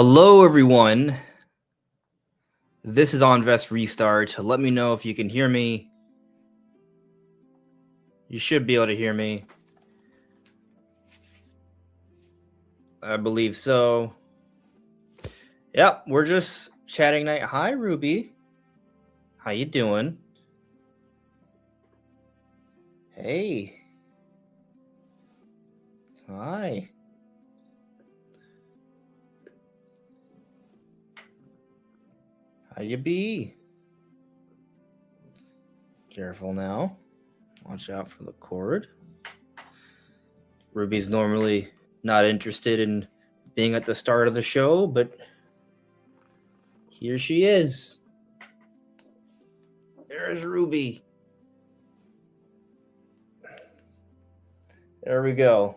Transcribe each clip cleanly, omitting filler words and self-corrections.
Hello, everyone. This is OnVest Restart. Let me know if you can hear me. You should be able to hear me. I believe so. Yep, we're just chatting night. Hi, Ruby. How you doing? Hey. Hi. How you be? Careful now. Watch out for the cord. Ruby's normally not interested in being at the start of the show, but here she is. There's Ruby. There we go.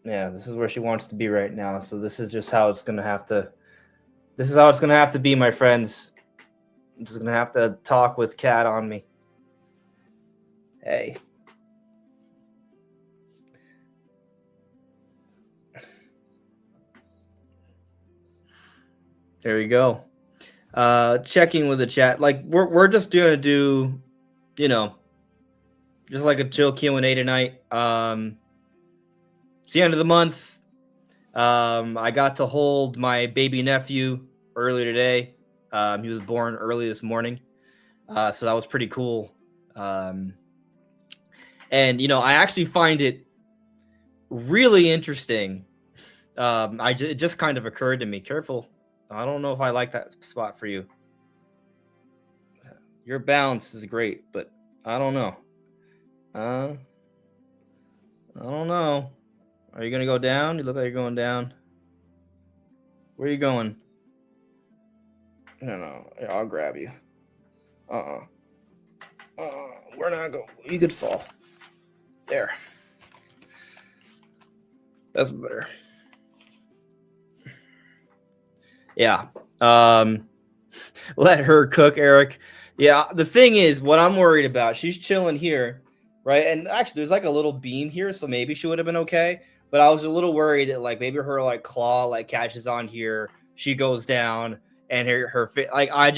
Yeah, this is where she wants to be right now. So this is just how it's gonna have to. This is how it's gonna have to be, my friends. I'm just gonna have to talk with Cat on me. Hey. There we go. Checking with the chat. Like we're just gonna do, just like a chill Q&A tonight. It's the end of the month. I got to hold my baby nephew earlier today. He was born early this morning. So that was pretty cool. And I actually find it really interesting. It just kind of occurred to me. Careful. I don't know if I like that spot for you. Your balance is great, but I don't know. I don't know. Are you going to go down? You look like you're going down. Where are you going? No. Yeah, I'll grab you. We're not going. You could fall. There. That's better. Yeah. Let her cook, Eric. Yeah, the thing is, what I'm worried about, she's chilling here, right? And actually, there's like a little beam here, so maybe she would have been okay. But I was a little worried that like maybe her like claw like catches on here, she goes down, and her like I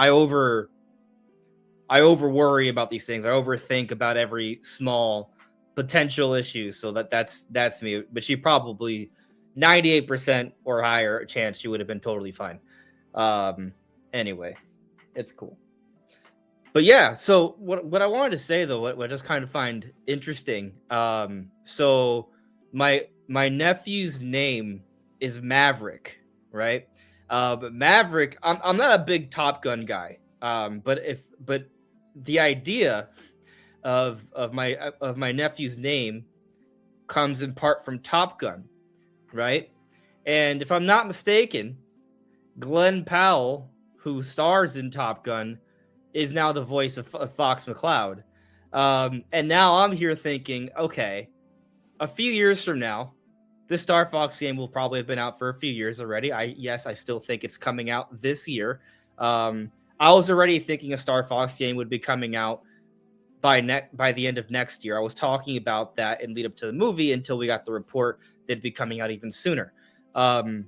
over worry about these things. I overthink about every small potential issue. So that's me. But she probably 98% or higher chance she would have been totally fine. Anyway, it's cool. But yeah, so what I wanted to say though, what I just kind of find interesting. So my nephew's name is Maverick, right? But Maverick, I'm not a big Top Gun guy. But the idea of my nephew's name comes in part from Top Gun, right? And if I'm not mistaken, Glenn Powell, who stars in Top Gun, is now the voice of Fox McCloud. And now I'm here thinking, okay, a few years from now, the Star Fox game will probably have been out for a few years already. I still think it's coming out this year. I was already thinking a Star Fox game would be coming out by the end of next year. I was talking about that in lead up to the movie until we got the report that it'd be coming out even sooner. But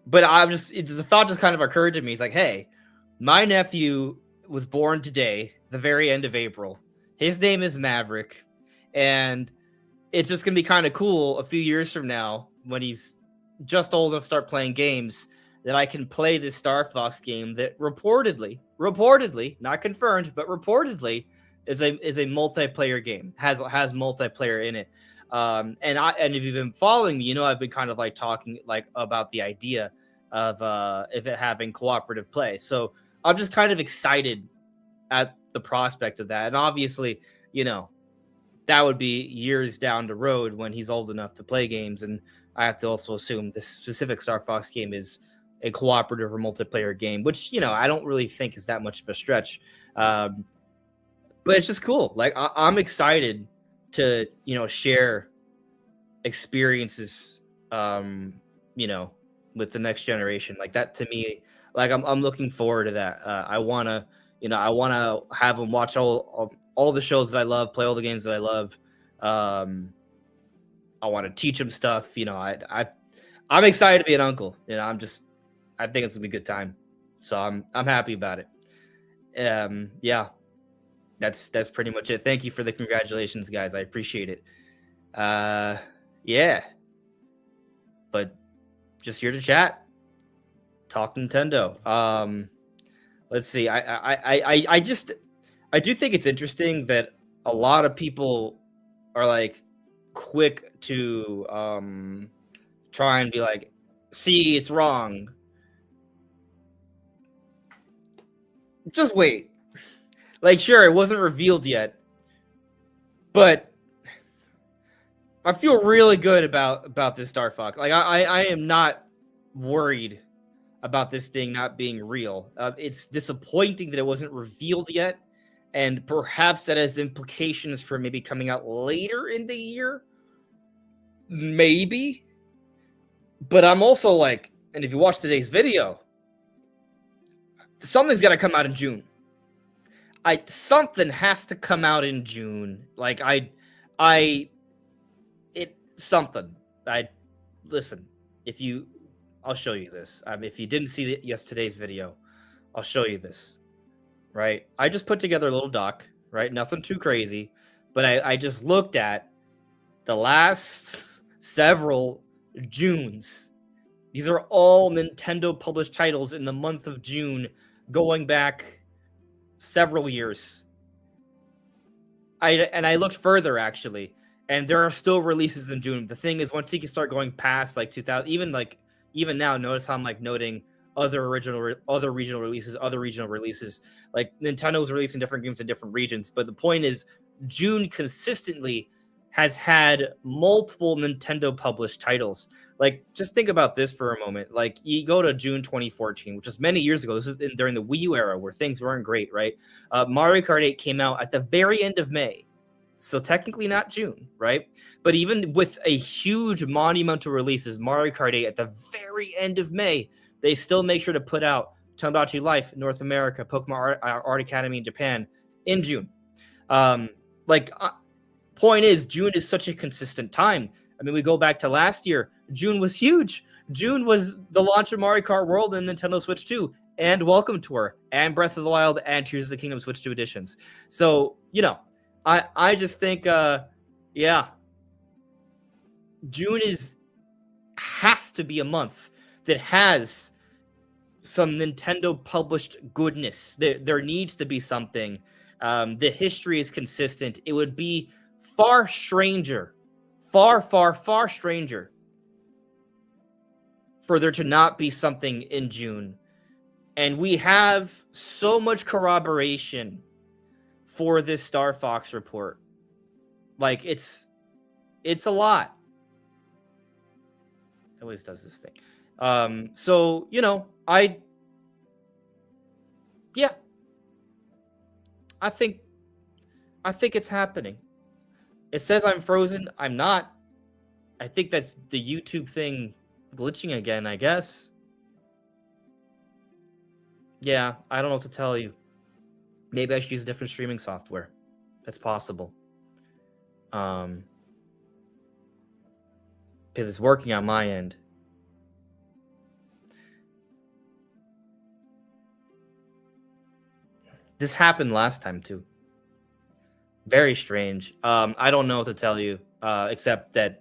the thought just kind of occurred to me. It's like, hey, my nephew was born today, the very end of April. His name is Maverick. And it's just going to be kind of cool a few years from now when he's just old enough to start playing games that I can play this Star Fox game that reportedly, not confirmed, but reportedly is a multiplayer game, has multiplayer in it. And if you've been following me, I've been kind of like talking like about the idea of if it having cooperative play. So I'm just kind of excited at the prospect of that. And obviously, that would be years down the road when he's old enough to play games. And I have to also assume this specific Star Fox game is a cooperative or multiplayer game, which, I don't really think is that much of a stretch. But it's just cool. Like I'm excited to, share experiences, with the next generation. Like that to me, like I'm looking forward to that. I want to have them watch all the shows that I love, play all the games that I love. I want to teach them stuff. I'm excited to be an uncle. I think it's gonna be a good time. So I'm happy about it. Yeah, that's pretty much it. Thank you for the congratulations, guys. I appreciate it. Uh, yeah, but just here to chat, talk Nintendo. Let's see. I do think it's interesting that a lot of people are like quick to try and be like, see, it's wrong. Just wait. Like, sure, it wasn't revealed yet, but I feel really good about this Star Fox. Like, I am not worried about this thing not being real. It's disappointing that it wasn't revealed yet, and perhaps that has implications for maybe coming out later in the year. Maybe. But I'm also like, and if you watch today's video, something's got to come out in June. Something has to come out in June. Like something. Listen. I'll show you this. If you didn't see yesterday's video, I'll show you this. Right? I just put together a little doc. Right? Nothing too crazy, but I just looked at the last several Junes. These are all Nintendo published titles in the month of June, going back several years. I looked further actually, and there are still releases in June. The thing is, once you can start going past like 2000, even now, notice how I'm like noting other regional releases. Like Nintendo's releasing different games in different regions, but the point is, June consistently has had multiple Nintendo published titles. Like, just think about this for a moment. Like, you go to June 2014, which was many years ago. This is during the Wii U era where things weren't great, right? Mario Kart 8 came out at the very end of May. So technically not June, right? But even with a huge monumental releases, Mario Kart 8 at the very end of May, they still make sure to put out Tomodachi Life in North America, Pokemon Art Academy in Japan in June. Point is, June is such a consistent time. I mean, we go back to last year. June was huge. June was the launch of Mario Kart World and Nintendo Switch 2, and Welcome Tour, and Breath of the Wild, and Tears of the Kingdom Switch 2 editions. So, I just think, June has to be a month that has some Nintendo published goodness. There needs to be something. The history is consistent. It would be far stranger for there to not be something in June. And we have so much corroboration for this Star Fox report. Like, it's a lot. It always does this thing. I think it's happening. It says I'm frozen. I'm not. I think that's the YouTube thing glitching again, I guess. Yeah, I don't know what to tell you. Maybe I should use a different streaming software. That's possible. Because it's working on my end. This happened last time too. Very strange. I don't know what to tell you, except that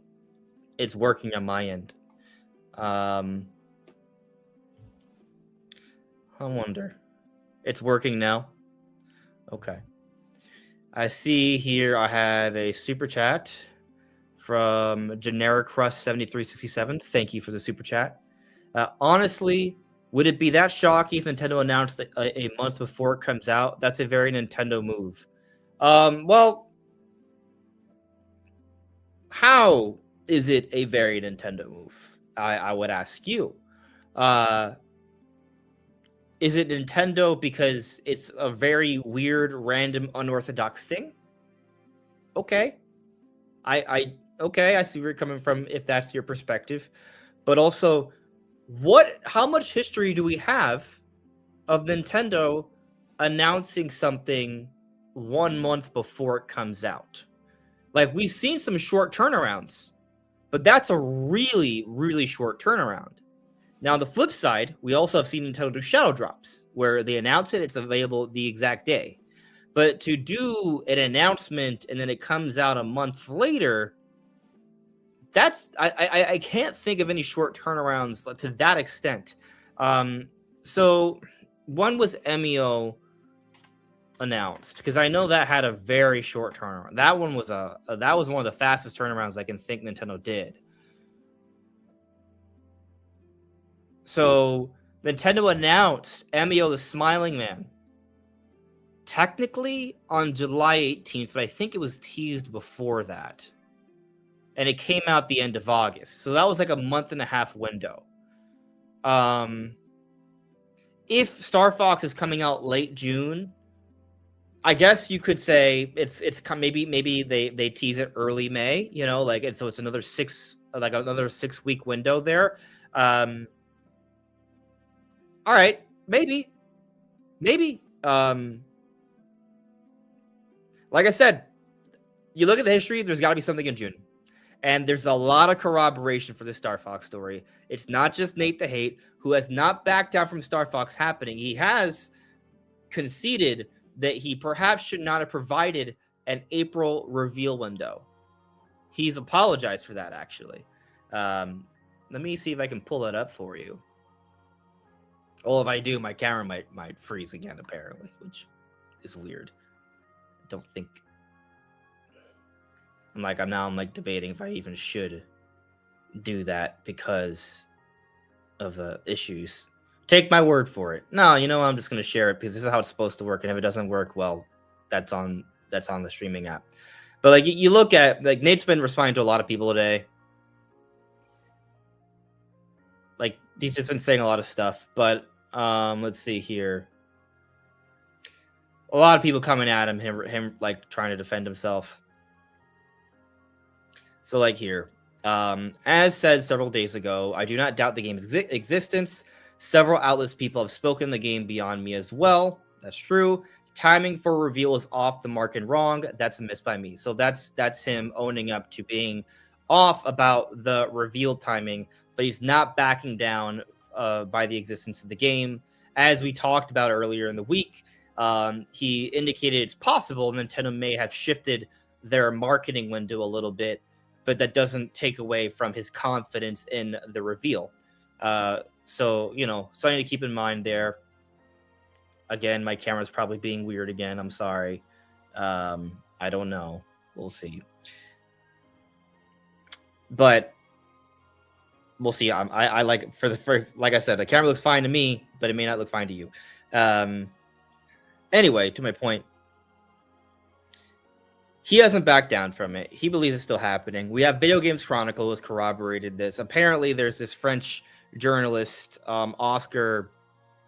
it's working on my end. I wonder. It's working now? Okay. I see here I have a super chat from Generic Crust 7367. Thank you for the super chat. Honestly, would it be that shocking if Nintendo announced a month before it comes out? That's a very Nintendo move. Well, how is it a very Nintendo move? I would ask you. Is it Nintendo because it's a very weird, random, unorthodox thing? Okay. I see where you're coming from if that's your perspective. But also, how much history do we have of Nintendo announcing something 1 month before it comes out? Like, we've seen some short turnarounds, But that's a really, really short turnaround. Now, on the flip side, we also have seen Nintendo do shadow drops, where they announce it, it's available the exact day. But to do an announcement and then it comes out a month later, that's I can't think of any short turnarounds to that extent. So one was MEO announced, because I know that had a very short turnaround. That one was that was one of the fastest turnarounds I can think Nintendo did. So Nintendo announced MEO the Smiling Man technically on July 18th, but I think it was teased before that. And it came out the end of August. So that was like a month and a half window. If Star Fox is coming out late June, I guess you could say it's maybe they tease it early May, you know, like, and so it's another 6 week window there. All right, maybe. Like I said, you look at the history, there's got to be something in June. And there's a lot of corroboration for this Star Fox story. It's not just Nate the Hate, who has not backed down from Star Fox happening. He has conceded that he perhaps should not have provided an April reveal window. He's apologized for that, actually. Let me see if I can pull that up for you. Oh, if I do, my camera might freeze again, apparently, which is weird. I don't think... I'm debating if I even should do that because of issues. Take my word for it. No, you know, I'm just going to share it because this is how it's supposed to work. And if it doesn't work, well, that's on the streaming app. But like, you look at, like, Nate's been responding to a lot of people today. Like, he's just been saying a lot of stuff. But let's see here. A lot of people coming at him like trying to defend himself. So like here, as said several days ago, I do not doubt the game's existence. Several outlets people have spoken the game beyond me as well. That's true. Timing for reveal is off the mark and wrong. That's a miss by me. So that's him owning up to being off about the reveal timing, but he's not backing down by the existence of the game. As we talked about earlier in the week, he indicated it's possible Nintendo may have shifted their marketing window a little bit, but that doesn't take away from his confidence in the reveal. So, you know, something to keep in mind there. Again, my camera's probably being weird again. I'm sorry. I don't know. We'll see. But we'll see. I like like I said, the camera looks fine to me, but it may not look fine to you. Anyway, to my point. He hasn't backed down from it. He believes it's still happening. We have Video Games Chronicle who has corroborated this. Apparently, there's this French journalist, Oscar.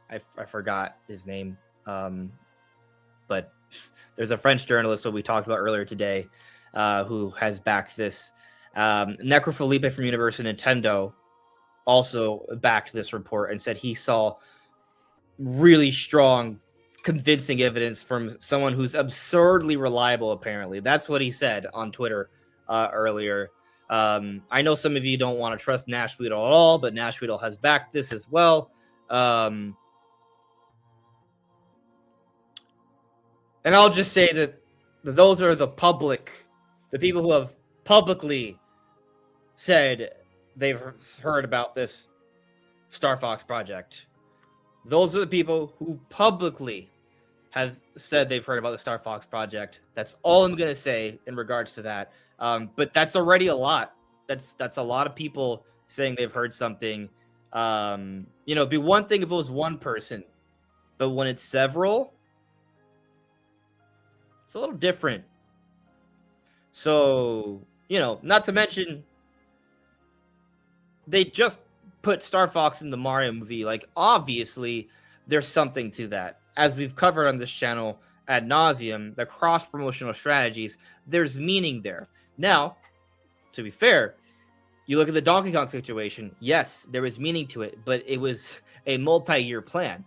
I forgot his name. But there's a French journalist, what we talked about earlier today, who has backed this. Necrofelipe from Universal Nintendo also backed this report and said he saw really strong, convincing evidence from someone who's absurdly reliable. Apparently, that's what he said on Twitter earlier. I know some of you don't want to trust Nash Weedle at all, but Nash Weedle has backed this as well. And I'll just say that those are the people who have publicly said they've heard about this Star Fox project. Those are the people who publicly have said they've heard about the Star Fox project. That's all I'm going to say in regards to that. But that's already a lot. That's a lot of people saying they've heard something. You know, it'd be one thing if it was one person, but when it's several, it's a little different. So, you know, not to mention, they just put Star Fox in the Mario movie. Like, obviously, there's something to that. As we've covered on this channel ad nauseum, the cross-promotional strategies, there's meaning there. Now, to be fair, you look at the Donkey Kong situation, yes, there was meaning to it, but it was a multi-year plan.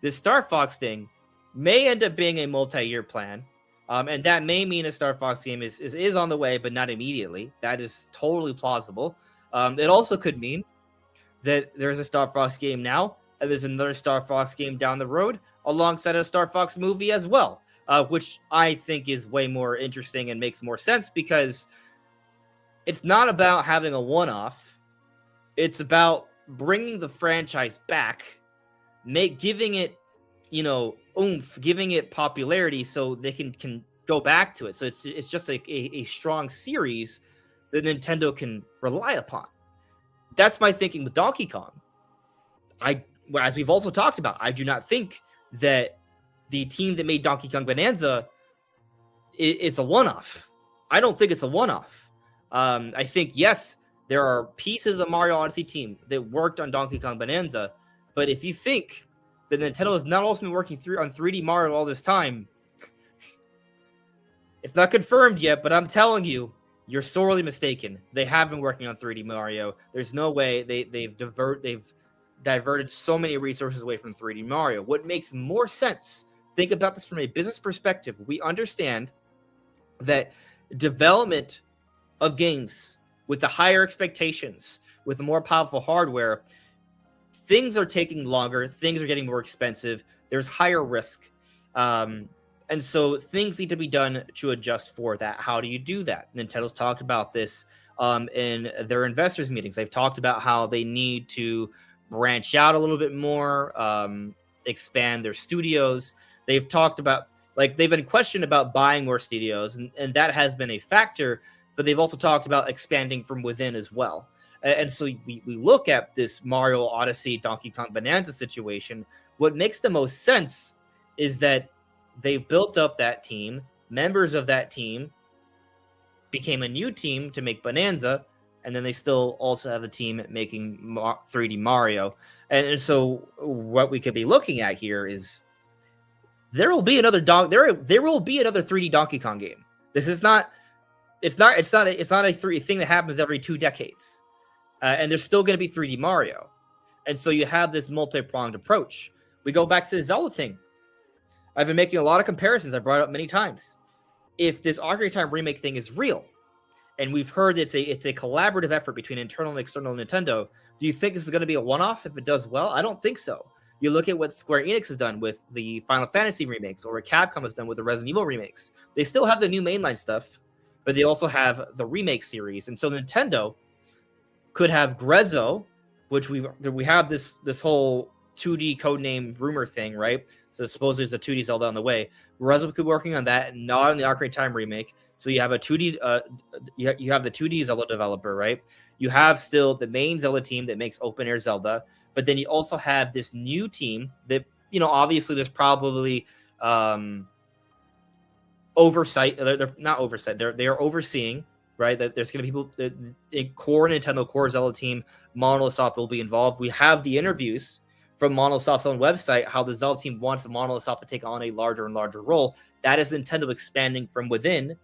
This Star Fox thing may end up being a multi-year plan, And that may mean a Star Fox game is on the way, but not immediately. That is totally plausible. It also could mean that there's a Star Fox game now, and there's another Star Fox game down the road, alongside a Star Fox movie as well, which I think is way more interesting and makes more sense, because it's not about having a one-off. It's about bringing the franchise back, giving it, oomph, giving it popularity, so they can go back to it. So it's just a strong series that Nintendo can rely upon. That's my thinking with Donkey Kong. As we've also talked about, I do not think that the team that made Donkey Kong Bonanza is a one-off. I don't think it's a one-off. I think, yes, there are pieces of the Mario Odyssey team that worked on Donkey Kong Bonanza, but if you think that Nintendo has not also been working on 3D Mario all this time, it's not confirmed yet, but I'm telling you, you're sorely mistaken. They have been working on 3D Mario. There's no way they've diverted so many resources away from 3D Mario. What makes more sense, think about this from a business perspective. We understand that development of games with the higher expectations, with the more powerful hardware, things are taking longer, things are getting more expensive, there's higher risk. And so things need to be done to adjust for that. How do you do that? Nintendo's talked about this in their investors meetings. They've talked about how they need to branch out a little bit more, expand their studios. They've talked about, they've been questioned about buying more studios, and that has been a factor, but they've also talked about expanding from within as well. And so we look at this Mario Odyssey, Donkey Kong Bonanza situation. What makes the most sense is that they built up that team. Members of that team became a new team to make Bonanza, and then they still also have a team making 3D Mario. And so what we could be looking at here is there will be another there will be another 3D Donkey Kong game. This is not it's not a thing that happens every 2 decades. And there's still going to be 3D Mario. And so you have this multi-pronged approach. We go back to the Zelda thing. I've been making a lot of comparisons. I brought it up many times. If this Ocarina of Time remake thing is real, and we've heard it's a collaborative effort between internal and external Nintendo, do you think this is going to be a one-off if it does well? I don't think so. You look at what Square Enix has done with the Final Fantasy remakes, or what Capcom has done with the Resident Evil remakes. They still have the new mainline stuff, but they also have the remake series. And so Nintendo could have Grezzo, which we have this whole 2D codename rumor thing, right? So supposedly there's a 2D Zelda on the way. Grezzo could be working on that, not on the Ocarina of Time remake. So you have a 2D, you have the 2D Zelda developer, right? You have still the main Zelda team that makes open air Zelda, but then you also have this new team that, obviously there's probably oversight. They're not oversight. They are overseeing, right? That there's going to be people, a core Nintendo, core Zelda team, Monolith Soft will be involved. We have the interviews from Monolith Soft's own website, how the Zelda team wants the Monolith Soft to take on a larger and larger role. That is Nintendo expanding from within.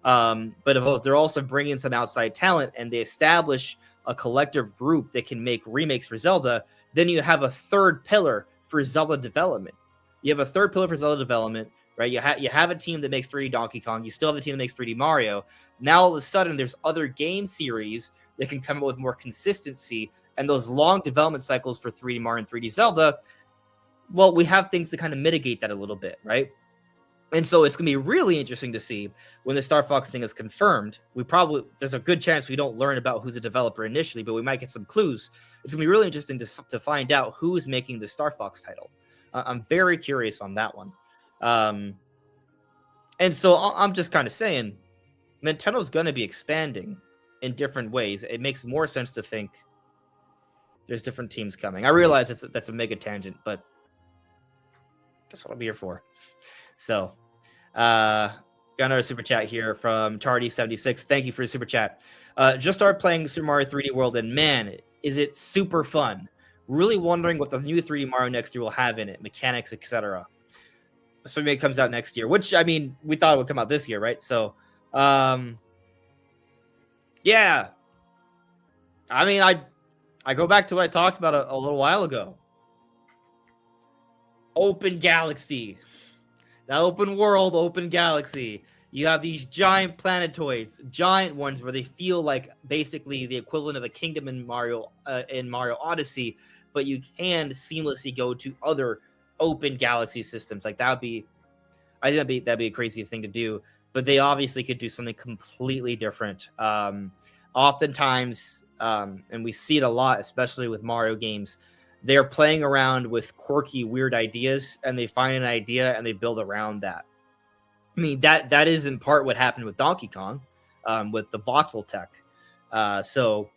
But if they're also bringing some outside talent, and they establish a collective group that can make remakes for Zelda, then you have a third pillar for Zelda development. You have a third pillar for Zelda development, right? You have a team that makes 3D Donkey Kong. You still have a team that makes 3D Mario. Now all of a sudden, there's other game series that can come up with more consistency, and those long development cycles for 3D Mario and 3D Zelda. Well, we have things to kind of mitigate that a little bit, right? And so it's going to be really interesting to see when the Star Fox thing is confirmed. There's a good chance we don't learn about who's the developer initially, but we might get some clues. It's going to be really interesting to find out who is making the Star Fox title. I'm very curious on that one. And so I'm just kind of saying, Nintendo's going to be expanding in different ways. It makes more sense to think there's different teams coming. I realize that's a mega tangent, but that's what I'm here for. So, got another super chat here from Tardy76. Thank you for the super chat. Just started playing Super Mario 3D World, and man, is it super fun. Really wondering what the new 3D Mario next year will have in it, mechanics, etc. So maybe it comes out next year, which, I mean, we thought it would come out this year, right? So, yeah. I mean, I go back to what I talked about a little while ago. Open Galaxy. That open world, open galaxy. You have these giant planetoids, giant ones where they feel like basically the equivalent of a kingdom in Mario Odyssey, but you can seamlessly go to other open galaxy systems. Like that would be, I think that'd be a crazy thing to do. But they obviously could do something completely different. Oftentimes, and we see it a lot, especially with Mario games, they're playing around with quirky, weird ideas, and they find an idea and they build around that. I mean, that is in part what happened with Donkey Kong, with the voxel tech. So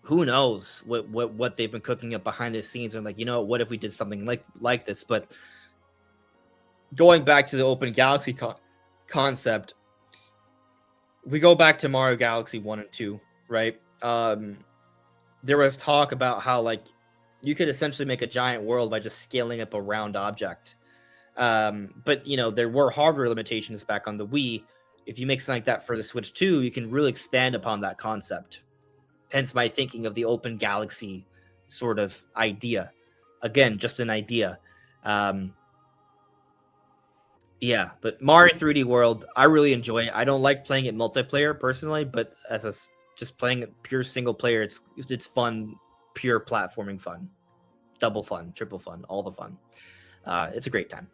who knows what they've been cooking up behind the scenes, and like, what if we did something like this? But going back to the open galaxy concept, we go back to Mario Galaxy 1 and 2, right? There was talk about how like you could essentially make a giant world by just scaling up a round object. But there were hardware limitations back on the Wii. If you make something like that for the Switch 2, you can really expand upon that concept. Hence my thinking of the open galaxy sort of idea. Again, just an idea. Yeah, but Mario 3D World, I really enjoy it. I don't like playing it multiplayer personally, but just playing it pure single player, it's fun, pure platforming fun. Double fun, triple fun, all the fun. It's a great time.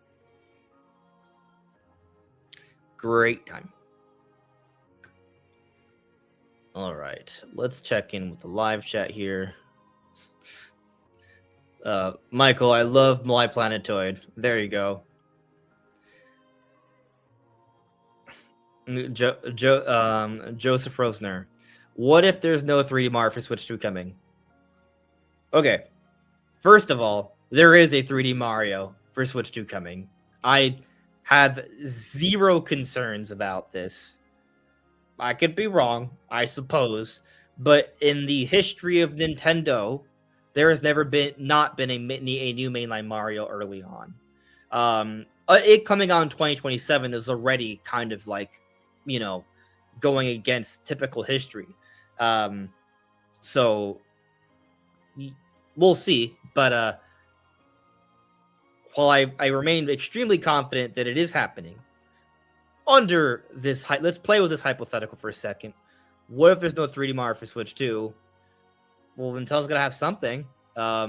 Great time. All right, let's check in with the live chat here. Michael, I love My Planetoid. There you go. Joseph Rosner. What if there's no 3D Mario for Switch 2 coming? Okay. First of all, there is a 3D Mario for Switch 2 coming. I have zero concerns about this. I could be wrong, I suppose, but in the history of Nintendo, there has never not been a new mainline Mario early on. It coming out in 2027 is already kind of like, going against typical history. So we'll see. But while I remain extremely confident that it is happening, under this, let's play with this hypothetical for a second. What if there's no 3D Mario for Switch 2? Well, Nintendo's gonna have something. I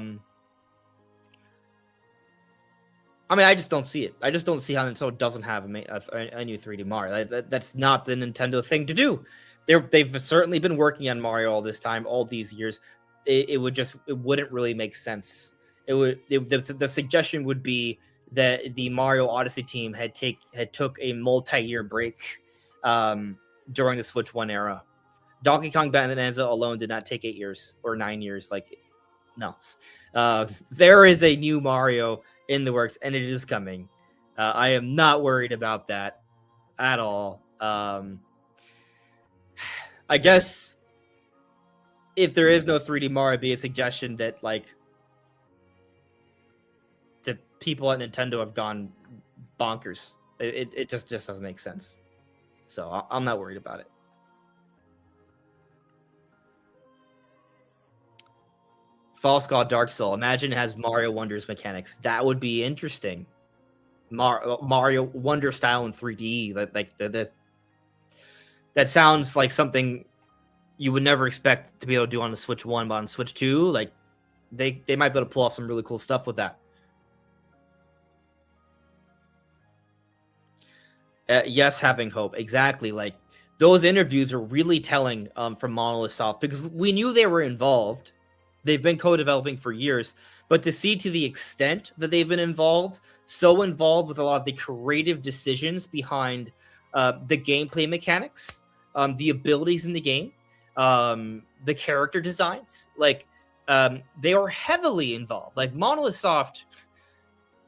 mean, I just don't see it. I just don't see how Nintendo doesn't have a new 3D Mario. That's not the Nintendo thing to do. They've certainly been working on Mario all this time, all these years. It wouldn't really make sense. The suggestion would be that the Mario Odyssey team had took a multi-year break during the Switch 1 era. Donkey Kong Bonanza alone did not take 8 years or 9 years. Like, no. There is a new Mario in the works, and it is coming. I am not worried about that at all. I guess if there is no 3D Mario, it'd be a suggestion that like the people at Nintendo have gone bonkers. It just doesn't make sense. So I'm not worried about it. False God Dark Soul. Imagine it has Mario Wonders mechanics. That would be interesting. Mario Wonder style in 3D. That sounds like something you would never expect to be able to do on the Switch 1, but on Switch 2, like they might be able to pull off some really cool stuff with that. Yes, having hope. Exactly. Like those interviews are really telling from Monolith Soft, because we knew they were involved. They've been co-developing for years, but to see to the extent that they've been involved, so involved with a lot of the creative decisions behind the gameplay mechanics, the abilities in the game, the character designs, like they are heavily involved. Like Monolith Soft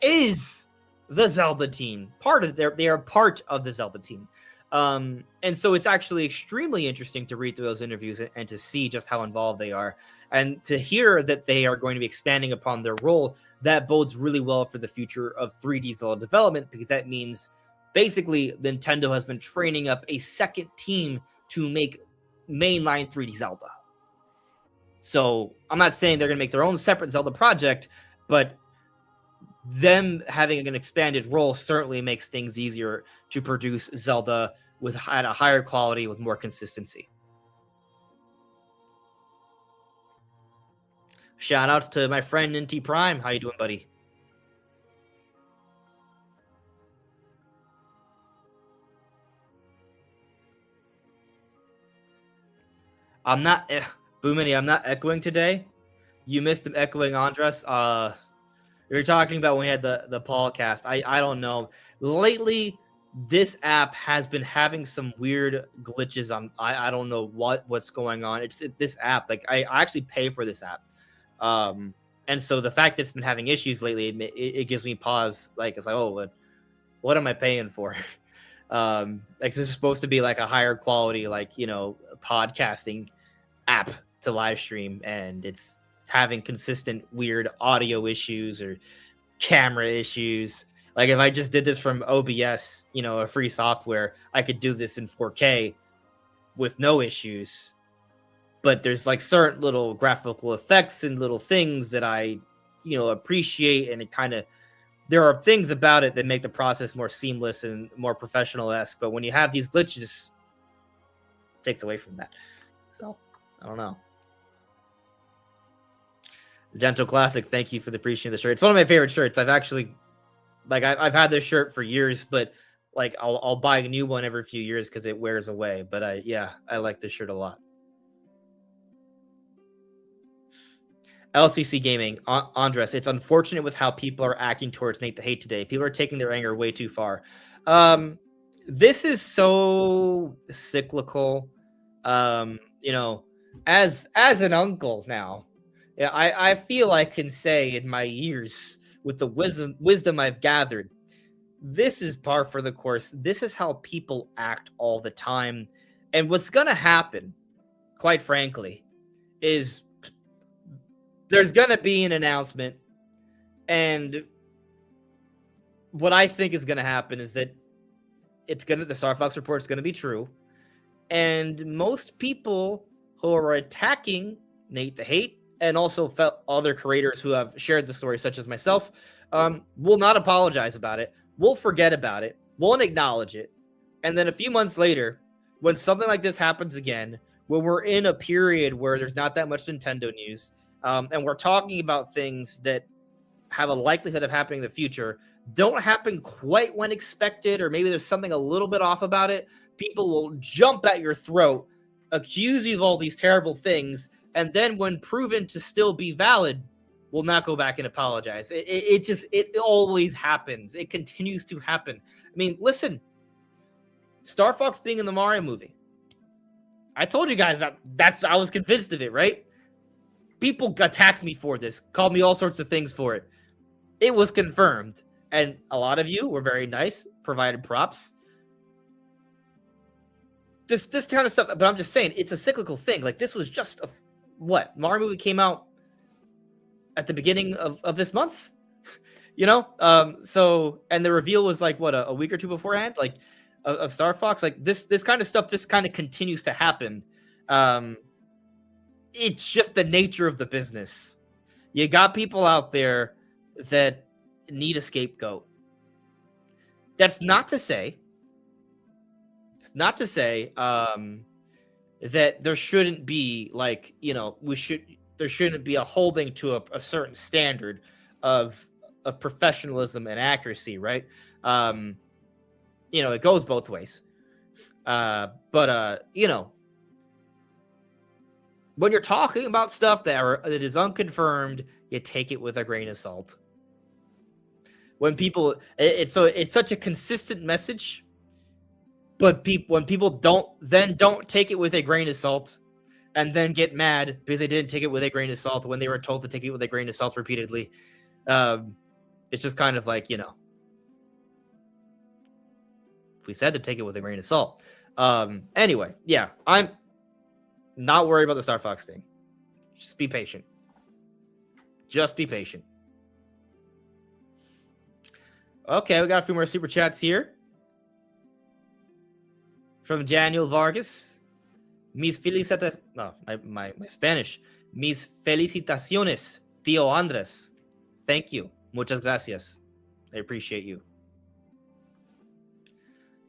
is the Zelda team. They are part of the Zelda team. And so it's actually extremely interesting to read through those interviews and to see just how involved they are, and to hear that they are going to be expanding upon their role. That bodes really well for the future of 3D Zelda development, because that means basically Nintendo has been training up a second team to make mainline 3D Zelda. So I'm not saying they're going to make their own separate Zelda project, but them having an expanded role certainly makes things easier to produce Zelda at a higher quality with more consistency. Shout outs to my friend NT Prime. How you doing, buddy? I'm not Boomini, I'm not echoing today. You missed him echoing Andres. You're talking about when we had the podcast. I don't know. Lately, this app has been having some weird glitches on. I don't know what's going on. It's this app. Like I actually pay for this app, and so the fact that it's been having issues lately, it gives me pause. Like it's like, oh, what am I paying for? Like this is supposed to be like a higher quality, like podcasting app to live stream, and it's having consistent weird audio issues or camera issues. Like if I just did this from OBS, a free software, I could do this in 4K with no issues. But there's like certain little graphical effects and little things that I, appreciate, and there are things about it that make the process more seamless and more professional-esque. But when you have these glitches, it takes away from that. So I don't know. Gentle Classic, thank you for the appreciation of the shirt. It's one of my favorite shirts. I've actually, I've had this shirt for years, but I'll buy a new one every few years because it wears away. But I like this shirt a lot. LCC Gaming, Andres, it's unfortunate with how people are acting towards Nate the Hate today. People are taking their anger way too far. This is so cyclical. As an uncle now, yeah, I feel I can say in my years with the wisdom I've gathered, this is par for the course. This is how people act all the time. And what's going to happen, quite frankly, is there's going to be an announcement. And what I think is going to happen is that the Star Fox report is going to be true. And most people who are attacking Nate the Hate, and also other creators who have shared the story, such as myself, will not apologize about it. We'll forget about it. Won't acknowledge it. And then a few months later, when something like this happens again, when we're in a period where there's not that much Nintendo news, and we're talking about things that have a likelihood of happening in the future, don't happen quite when expected, or maybe there's something a little bit off about it, people will jump at your throat, accuse you of all these terrible things, and then when proven to still be valid, will not go back and apologize. It always happens. It continues to happen. I mean, listen, Star Fox being in the Mario movie. I told you guys I was convinced of it, right? People attacked me for this, called me all sorts of things for it. It was confirmed. And a lot of you were very nice, provided props. This kind of stuff, but I'm just saying, it's a cyclical thing. Like, this was just Mario movie came out at the beginning of this month, so, and the reveal was like a week or two beforehand, like of Star Fox. Like this kind of stuff just kind of continues to happen. It's just the nature of the business. You got people out there that need a scapegoat. That's not to say that there shouldn't be there shouldn't be a holding to a certain standard of professionalism and accuracy, right? It goes both ways. But when you're talking about stuff that is unconfirmed, you take it with a grain of salt. When people, it's such a consistent message. But when people don't take it with a grain of salt, and then get mad because they didn't take it with a grain of salt when they were told to take it with a grain of salt repeatedly, it's just kind of like, we said to take it with a grain of salt. Anyway, yeah, I'm not worried about the Star Fox thing. Just be patient. Just be patient. Okay, we got a few more super chats here. From Daniel Vargas. Mis felicitaciones. No, my Spanish. Mis felicitaciones, tío Andres. Thank you. Muchas gracias. I appreciate you.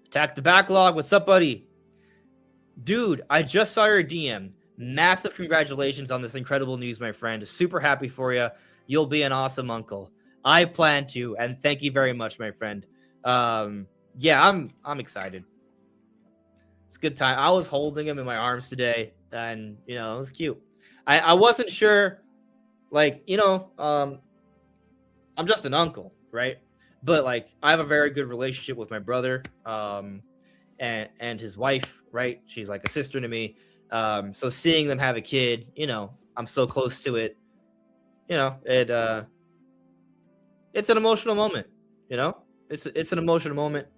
Attack the Backlog. What's up, buddy? Dude, I just saw your DM. Massive congratulations on this incredible news, my friend. Super happy for you. You'll be an awesome uncle. I plan to, and thank you very much, my friend. Yeah, I'm excited. It's a good time. I was holding him in my arms today, and it was cute. I wasn't sure, like, I'm just an uncle, right? But like, I have a very good relationship with my brother, and his wife, right? She's like a sister to me. So seeing them have a kid, I'm so close to it. It's an emotional moment. It's an emotional moment.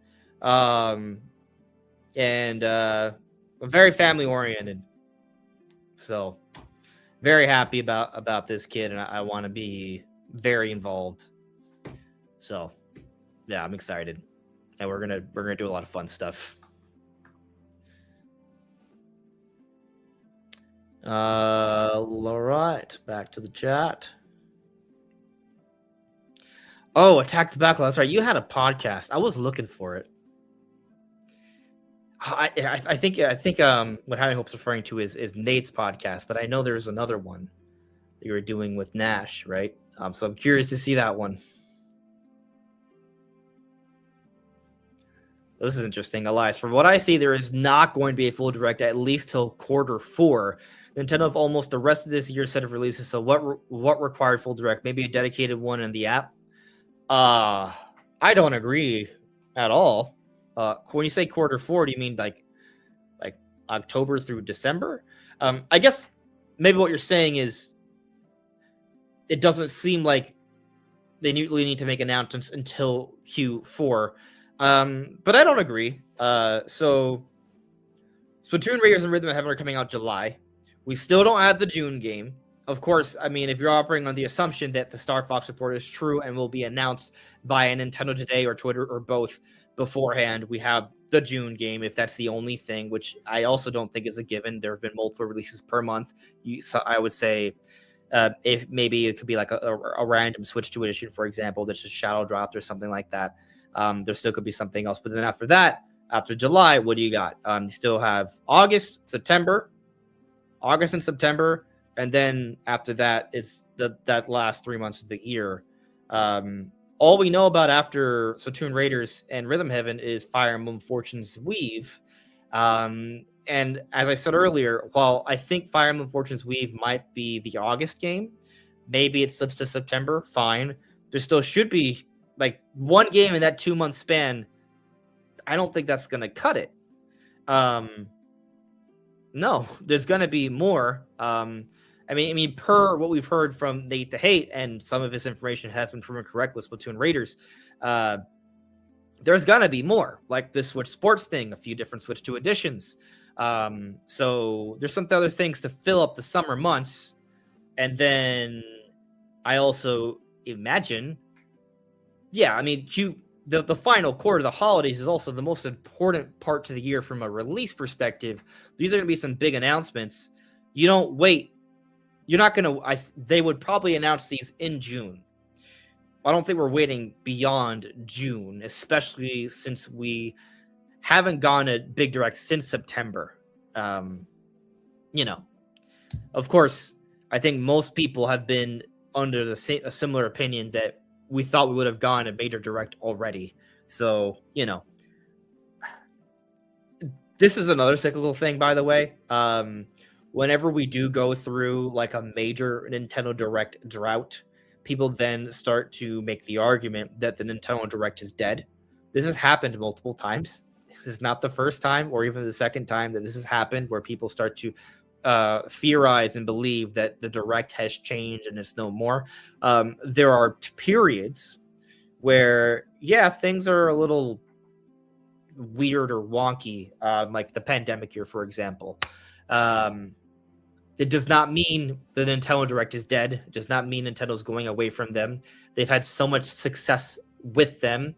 And I'm very family oriented. So very happy about this kid, and I want to be very involved. So yeah, I'm excited, and we're gonna do a lot of fun stuff. All right, back to the chat. Oh, Attack the Backlog. That's right. You had a podcast. I was looking for it. I think what Howdy Hope's referring to is Nate's podcast, but I know there's another one that you were doing with Nash, right? So I'm curious to see that one. This is interesting, Elias. From what I see, there is not going to be a full direct at least till Q4. Nintendo have almost the rest of this year's set of releases. So what required full direct? Maybe a dedicated one in the app. I don't agree at all. When you say Q4, do you mean like October through December? I guess maybe what you're saying is it doesn't seem like they really need to make announcements until Q4. But I don't agree. So Splatoon Raiders and Rhythm of Heaven are coming out July. We still don't have the June game. Of course, I mean, if you're operating on the assumption that the Star Fox report is true and will be announced via Nintendo Today or Twitter or both beforehand, we have the June game, if that's the only thing, which I also don't think is a given. There have been multiple releases per month. So I would say if maybe it could be like a random Switch 2 edition, for example, that's just shadow dropped or something like that. There still could be something else. But then after that, after July, what do you got? You still have August and September. And then after that is that last 3 months of the year. All we know about after Splatoon Raiders and Rhythm Heaven is Fire Emblem Fortune's Weave. And as I said earlier, while I think Fire Emblem Fortune's Weave might be the August game, maybe it slips to September, fine. There still should be like one game in that 2 month span. I don't think that's going to cut it. No, there's going to be more. I mean, per what we've heard from Nate the Hate, and some of his information has been proven correct with Splatoon Raiders, there's gonna be more, like the Switch Sports thing, a few different Switch 2 editions. So there's some other things to fill up the summer months, and then I also imagine, I mean, the final quarter, the holidays, is also the most important part to the year from a release perspective. These are gonna be some big announcements. You don't wait. You're not going to... They would probably announce these in June. I don't think we're waiting beyond June, especially since we haven't gone a big direct since September. Of course, I think most people have been under a similar opinion that we thought we would have gone a major direct already. So, this is another cyclical thing, by the way. Whenever we do go through like a major Nintendo Direct drought, people then start to make the argument that the Nintendo Direct is dead. This has happened multiple times. This is not the first time or even the second time that this has happened, where people start to theorize and believe that the Direct has changed and it's no more. There are periods where, things are a little weird or wonky, like the pandemic year, for example. It does not mean the Nintendo Direct is dead. It does not mean Nintendo's going away from them. They've had so much success with them.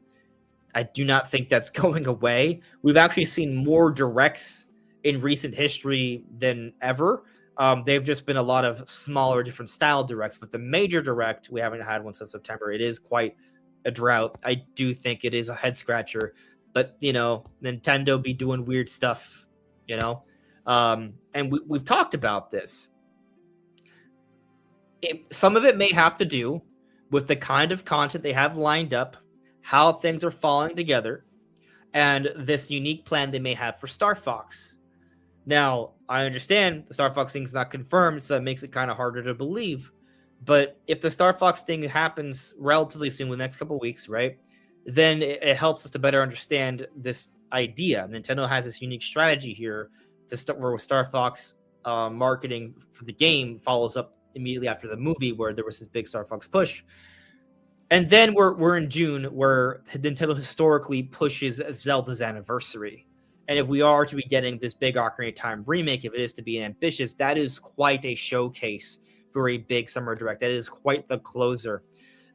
I do not think that's going away. We've actually seen more Directs in recent history than ever. They've just been a lot of smaller, different style directs, but the major direct, we haven't had one since September. It is quite a drought. I do think it is a head scratcher, but Nintendo be doing weird stuff, and we've talked about this. Some of it may have to do with the kind of content they have lined up, how things are falling together, and this unique plan they may have for Star Fox. Now, I understand the Star Fox thing's not confirmed, so it makes it kind of harder to believe. But if the Star Fox thing happens relatively soon, in the next couple of weeks, right, then it helps us to better understand this idea. Nintendo has this unique strategy here to start where Star Fox marketing for the game follows up immediately after the movie, where there was this big Star Fox push. And then we're in June, where Nintendo historically pushes Zelda's anniversary. And if we are to be getting this big Ocarina of Time remake, if it is to be ambitious, that is quite a showcase for a big summer direct. That is quite the closer.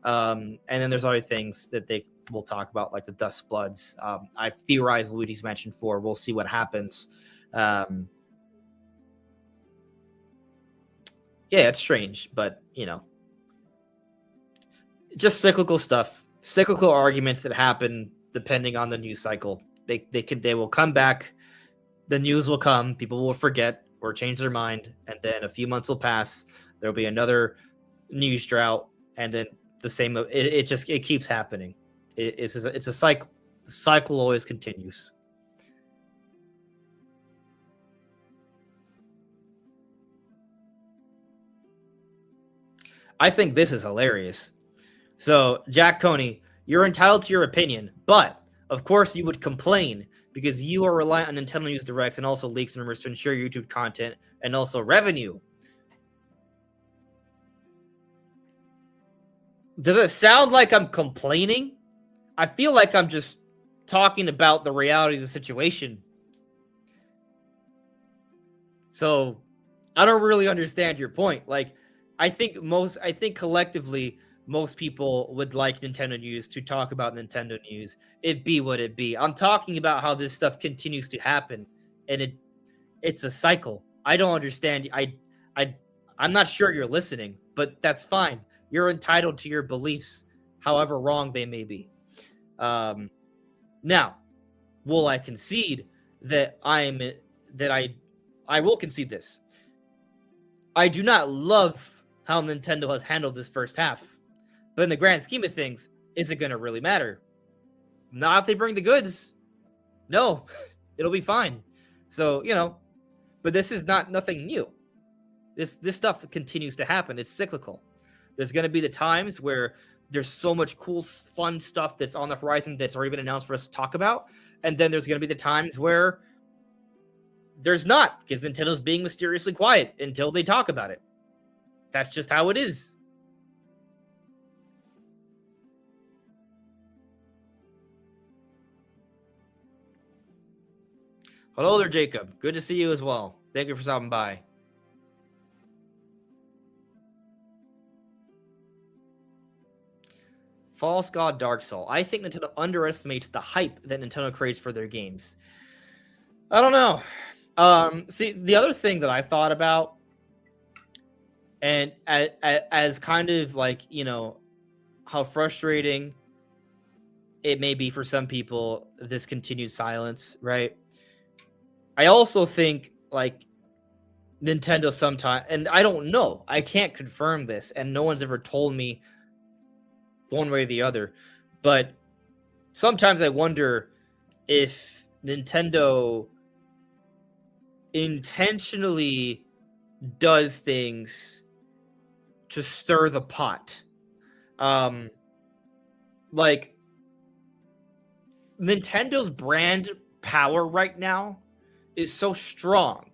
And then there's other things that they will talk about, like the Dust Bloods. I've theorized Luigi's Mansion 4. We'll see what happens. Yeah, it's strange, but just cyclical stuff, cyclical arguments that happen depending on the news cycle. They will come back. The news will come. People will forget or change their mind, and then a few months will pass. There'll be another news drought, and then the same. It keeps happening. It's a cycle. The cycle always continues. I think this is hilarious. So, Jack Coney, you're entitled to your opinion, but of course you would complain because you are reliant on Nintendo News Directs and also leaks and rumors to ensure YouTube content and also revenue. Does it sound like I'm complaining? I feel like I'm just talking about the reality of the situation. So, I don't really understand your point. Like, I think collectively most people would like Nintendo News to talk about Nintendo News. It be what it be. I'm talking about how this stuff continues to happen, and it's a cycle. I don't understand. I'm not sure you're listening, but that's fine. You're entitled to your beliefs, however wrong they may be. Now, will I concede that I will concede this? I do not love how Nintendo has handled this first half. But in the grand scheme of things, is it going to really matter? Not if they bring the goods. No, it'll be fine. So, but this is nothing new. This stuff continues to happen. It's cyclical. There's going to be the times where there's so much cool, fun stuff that's on the horizon that's already been announced for us to talk about. And then there's going to be the times where there's not, because Nintendo's being mysteriously quiet until they talk about it. That's just how it is. Hello there, Jacob. Good to see you as well. Thank you for stopping by. False God Dark Soul. I think Nintendo underestimates the hype that Nintendo creates for their games. I don't know. See, the other thing that I thought about, and as kind of like, how frustrating it may be for some people, this continued silence, right? I also think, like, Nintendo sometimes, and I don't know, I can't confirm this, and no one's ever told me one way or the other, but sometimes I wonder if Nintendo intentionally does things to stir the pot. Like, Nintendo's brand power right now is so strong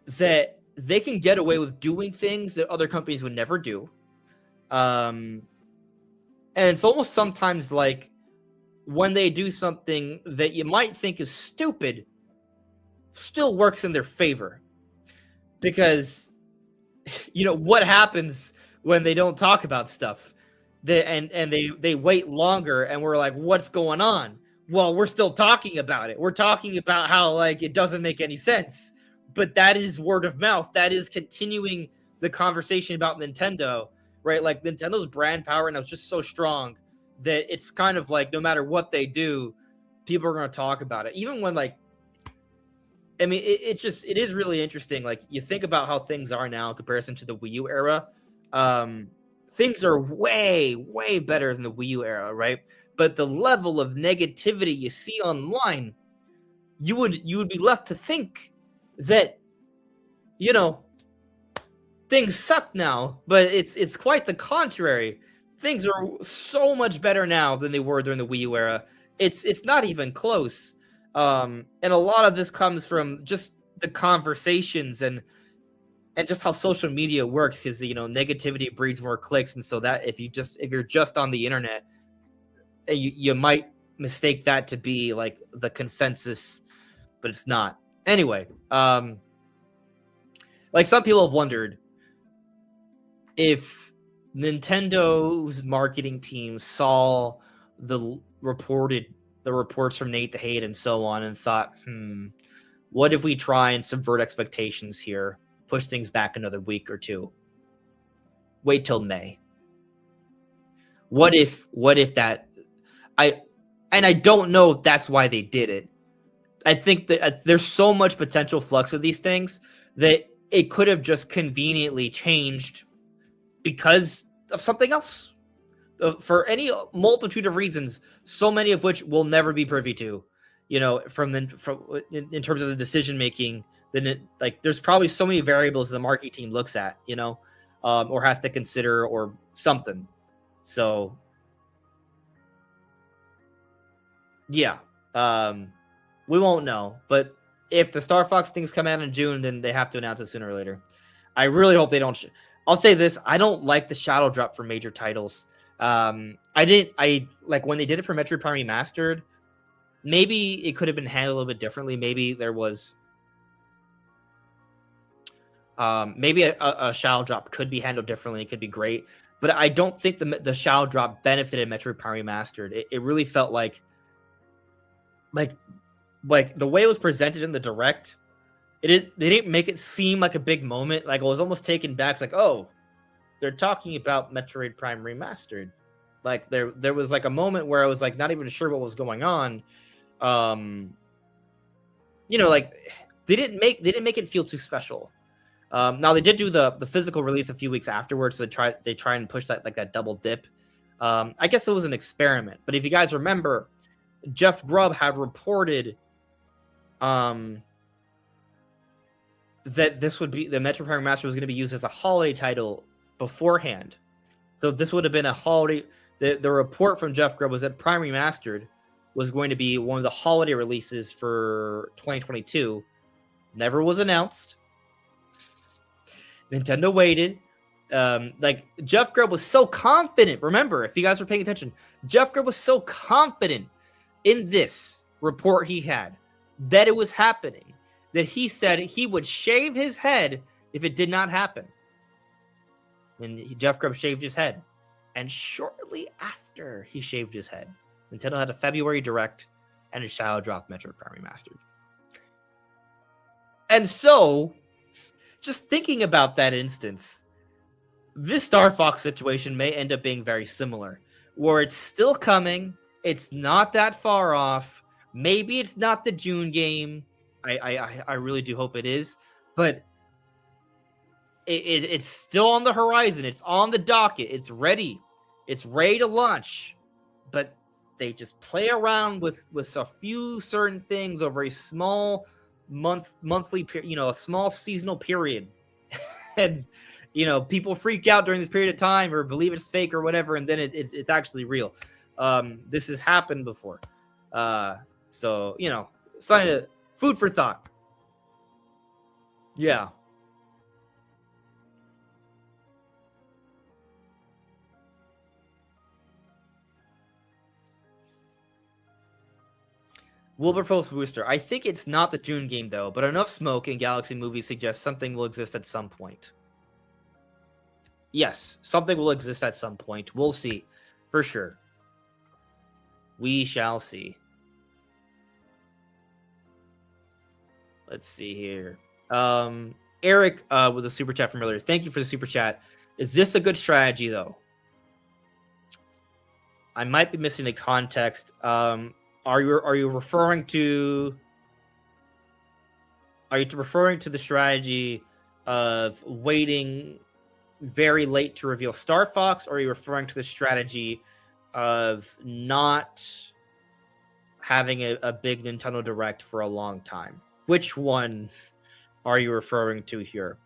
that they can get away with doing things that other companies would never do. And it's almost sometimes like when they do something that you might think is stupid, still works in their favor. Because, what happens when they don't talk about stuff? They wait longer, and we're like, what's going on? Well, we're still talking about it. We're talking about how, like, it doesn't make any sense. but that is word of mouth. That is continuing the conversation about Nintendo, right? Like Nintendo's brand power now is just so strong that it's kind of like no matter what they do, people are going to talk about it. Even when like, I mean, it is really interesting. Like you think about how things are now in comparison to the Wii U era. Things are way, way better than the Wii U era, right? But the level of negativity you see online, you would be left to think that, you know, things suck now, but it's quite the contrary. Things are so much better now than they were during the Wii U era. It's not even close. And a lot of this comes from just the conversations and just how social media works, because you know negativity breeds more clicks, and so that if you're just on the internet, you might mistake that to be like the consensus, but it's not. Anyway, like some people have wondered if Nintendo's marketing team saw the reports from Nate the Hate and so on and thought, what if we try and subvert expectations here, push things back another week or two, wait till May? What if that I don't know if that's why they did it. I think that there's so much potential flux of these things that it could have just conveniently changed because of something else, for any multitude of reasons, so many of which we'll never be privy to, you know, in terms of the decision making. Then like there's probably so many variables the marketing team looks at, you know, or has to consider or something. So yeah, we won't know. But if the Star Fox things come out in June, then they have to announce it sooner or later. I really hope they don't. I'll say this: I don't like the shadow drop for major titles. I like when they did it for Metroid Prime Remastered. Maybe it could have been handled a little bit differently. Maybe there was, maybe a shadow drop could be handled differently. It could be great, but I don't think the shadow drop benefited Metroid Prime Remastered. It really felt like the way it was presented in the direct. They didn't make it seem like a big moment. Like it was almost taken back. It's like, oh, they're talking about Metroid Prime Remastered. Like there was like a moment where I was like not even sure what was going on. You know, like they didn't make it feel too special. Now they did do the physical release a few weeks afterwards. So they try and push that like that double dip. I guess it was an experiment. But if you guys remember, Jeff Grubb had reported that this would be the Metroid Prime Remastered was going to be used as a holiday title beforehand. So this would have been a holiday. The report from Jeff Grubb was that Prime Remastered was going to be one of the holiday releases for 2022. Never was announced. Nintendo waited. Like Jeff Grubb was so confident. Remember, if you guys were paying attention, Jeff Grubb was so confident in this report he had that it was happening, that he said he would shave his head if it did not happen. And Jeff Grubb shaved his head. And shortly after he shaved his head, Nintendo had a February Direct and a shadow drop Metroid Prime Remastered. And so, just thinking about that instance, this Star Fox situation may end up being very similar, where it's still coming, it's not that far off, maybe it's not the June game, I really do hope it is, but it's still on the horizon. It's on the docket. It's ready. It's ready to launch. But they just play around with a few certain things over a small monthly period, you know, a small seasonal period. And, you know, people freak out during this period of time or believe it's fake or whatever, and then it's actually real. This has happened before. So, you know, sign of food for thought. Yeah. Wilberforce Booster. I think it's not the June game, though, but enough smoke in Galaxy movies suggests something will exist at some point. Yes, something will exist at some point. We'll see. For sure. We shall see. Let's see here. Eric with a super chat from earlier. Thank you for the super chat. Is this a good strategy though? I might be missing the context. Are you referring to the strategy of waiting very late to reveal Star Fox, or are you referring to the strategy of not having a big Nintendo Direct for a long time? Which one are you referring to here?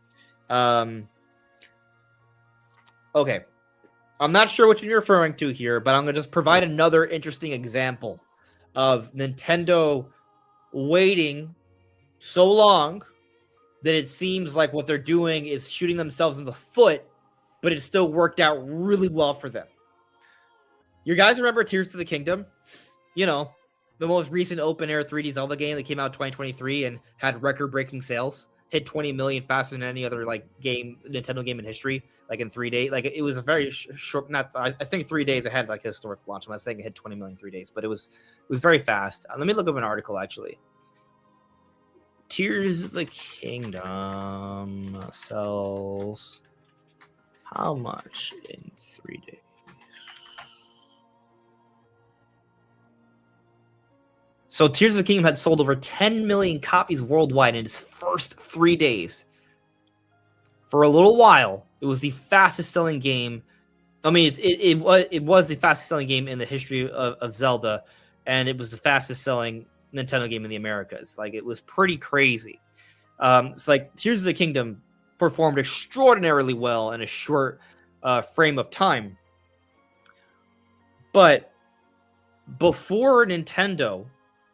Okay. I'm not sure what you're referring to here, but I'm going to just provide another interesting example of Nintendo waiting so long that it seems like what they're doing is shooting themselves in the foot, but it still worked out really well for them. You guys remember Tears of the Kingdom? You know, the most recent open-air 3D Zelda game that came out in 2023 and had record-breaking sales. Hit 20 million faster than any other Nintendo game in history, like in 3 days. Like it was a very short, I think 3 days ahead, like historic launch. I'm not saying it hit 20 million in 3 days, but it was very fast. Let me look up an article actually. Tears of the Kingdom sells how much in 3 days? So Tears of the Kingdom had sold over 10 million copies worldwide in its first 3 days. For a little while, it was the fastest selling game. I mean, it was the fastest selling game in the history of Zelda, and it was the fastest selling Nintendo game in the Americas. Like, it was pretty crazy. It's like Tears of the Kingdom performed extraordinarily well in a short frame of time. But before Nintendo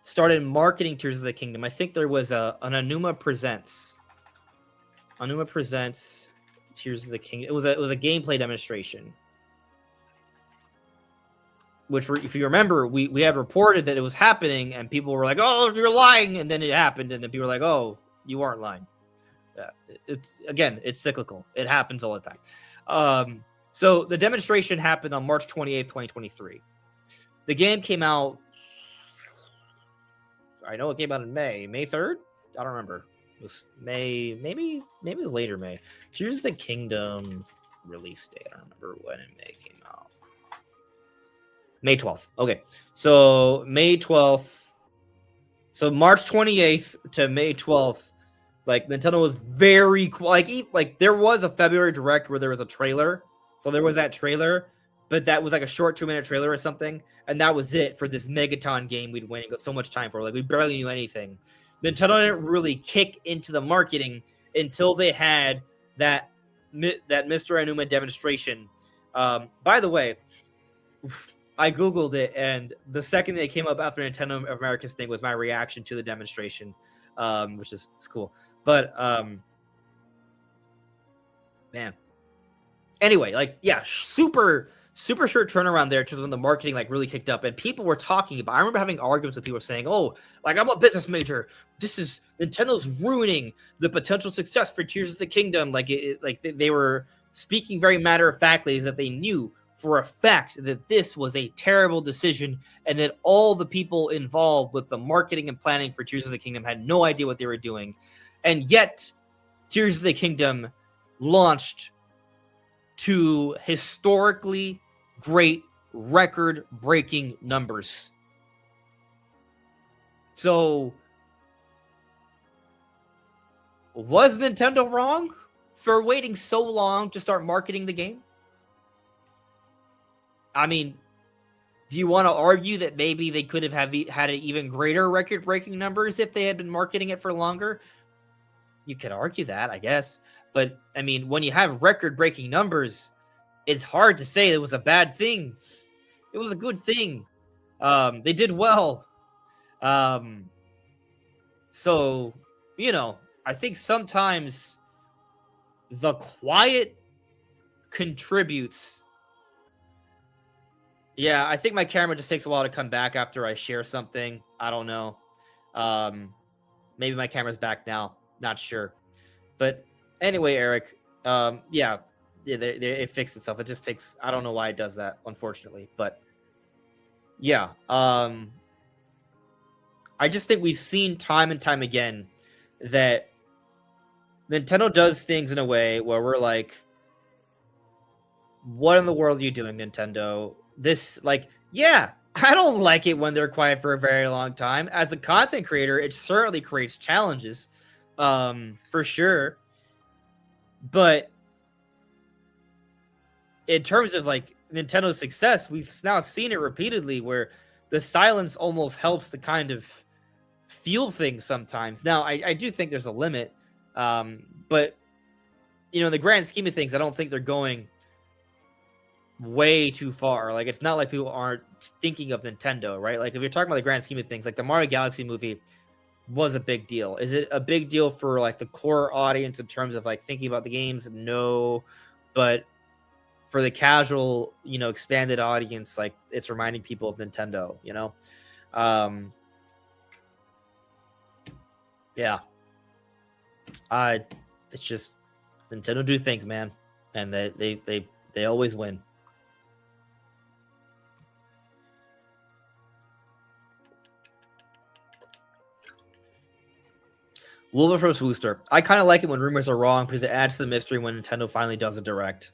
started marketing Tears of the Kingdom, I think there was an Anuma Presents. Anuma Presents Tears of the Kingdom. It was a gameplay demonstration, which, if you remember, we had reported that it was happening, and people were like, "Oh, you're lying," and then it happened, and then people were like, "Oh, you aren't lying." Yeah, it's cyclical. It happens all the time. So the demonstration happened on March 28th, 2023. The game came out. I know it came out in May 3rd. I don't remember. It was May, maybe it was later May. Tears of the Kingdom release date. I don't remember when in May came out. May 12th. Okay, so May 12th. So March 28th to May 12th, like Nintendo was very like there was a February Direct where there was a trailer. So there was that trailer, but that was like a short 2-minute trailer or something, and that was it for this Megaton game we'd went and got so much time for. Like, we barely knew anything. Nintendo didn't really kick into the marketing until they had that Mr. Anuma demonstration. By the way, I Googled it, and the second that it came up after Nintendo of America's thing was my reaction to the demonstration, which is cool. But, man. Anyway, like, yeah, super short turnaround there to when the marketing like really kicked up, and people were talking about. I remember having arguments with people saying, "Oh, like I'm a business major. This is Nintendo's ruining the potential success for Tears of the Kingdom." Like they were speaking very matter of factly, as that they knew for a fact that this was a terrible decision, and that all the people involved with the marketing and planning for Tears of the Kingdom had no idea what they were doing, and yet Tears of the Kingdom launched to historically great record-breaking numbers. So, was Nintendo wrong for waiting so long to start marketing the game? I mean, do you want to argue that maybe they could have had even greater record-breaking numbers if they had been marketing it for longer? You could argue that, I guess. But, I mean, when you have record-breaking numbers, it's hard to say it was a bad thing. It was a good thing. They did well. So, you know, I think sometimes the quiet contributes. Yeah, I think my camera just takes a while to come back after I share something. I don't know. Maybe my camera's back now. Not sure. But anyway, Eric, yeah, it fixed itself. It just takes, I don't know why it does that, unfortunately. But yeah, I just think we've seen time and time again that Nintendo does things in a way where we're like, what in the world are you doing, Nintendo? This, like, yeah, I don't like it when they're quiet for a very long time. As a content creator, it certainly creates challenges, for sure. But in terms of like Nintendo's success, we've now seen it repeatedly where the silence almost helps to kind of feel things sometimes. Now, I do think there's a limit, but in the grand scheme of things, I don't think they're going way too far. Like, it's not like people aren't thinking of Nintendo, right? Like, if you're talking about the grand scheme of things, like the Mario Galaxy movie was a big deal. Is it a big deal for like the core audience in terms of like thinking about the games? No, but for the casual, expanded audience, like it's reminding people of Nintendo, yeah. It's just Nintendo do things, man, and they always win. Wilbur from Swooster. I kind of like it when rumors are wrong because it adds to the mystery when Nintendo finally does a direct.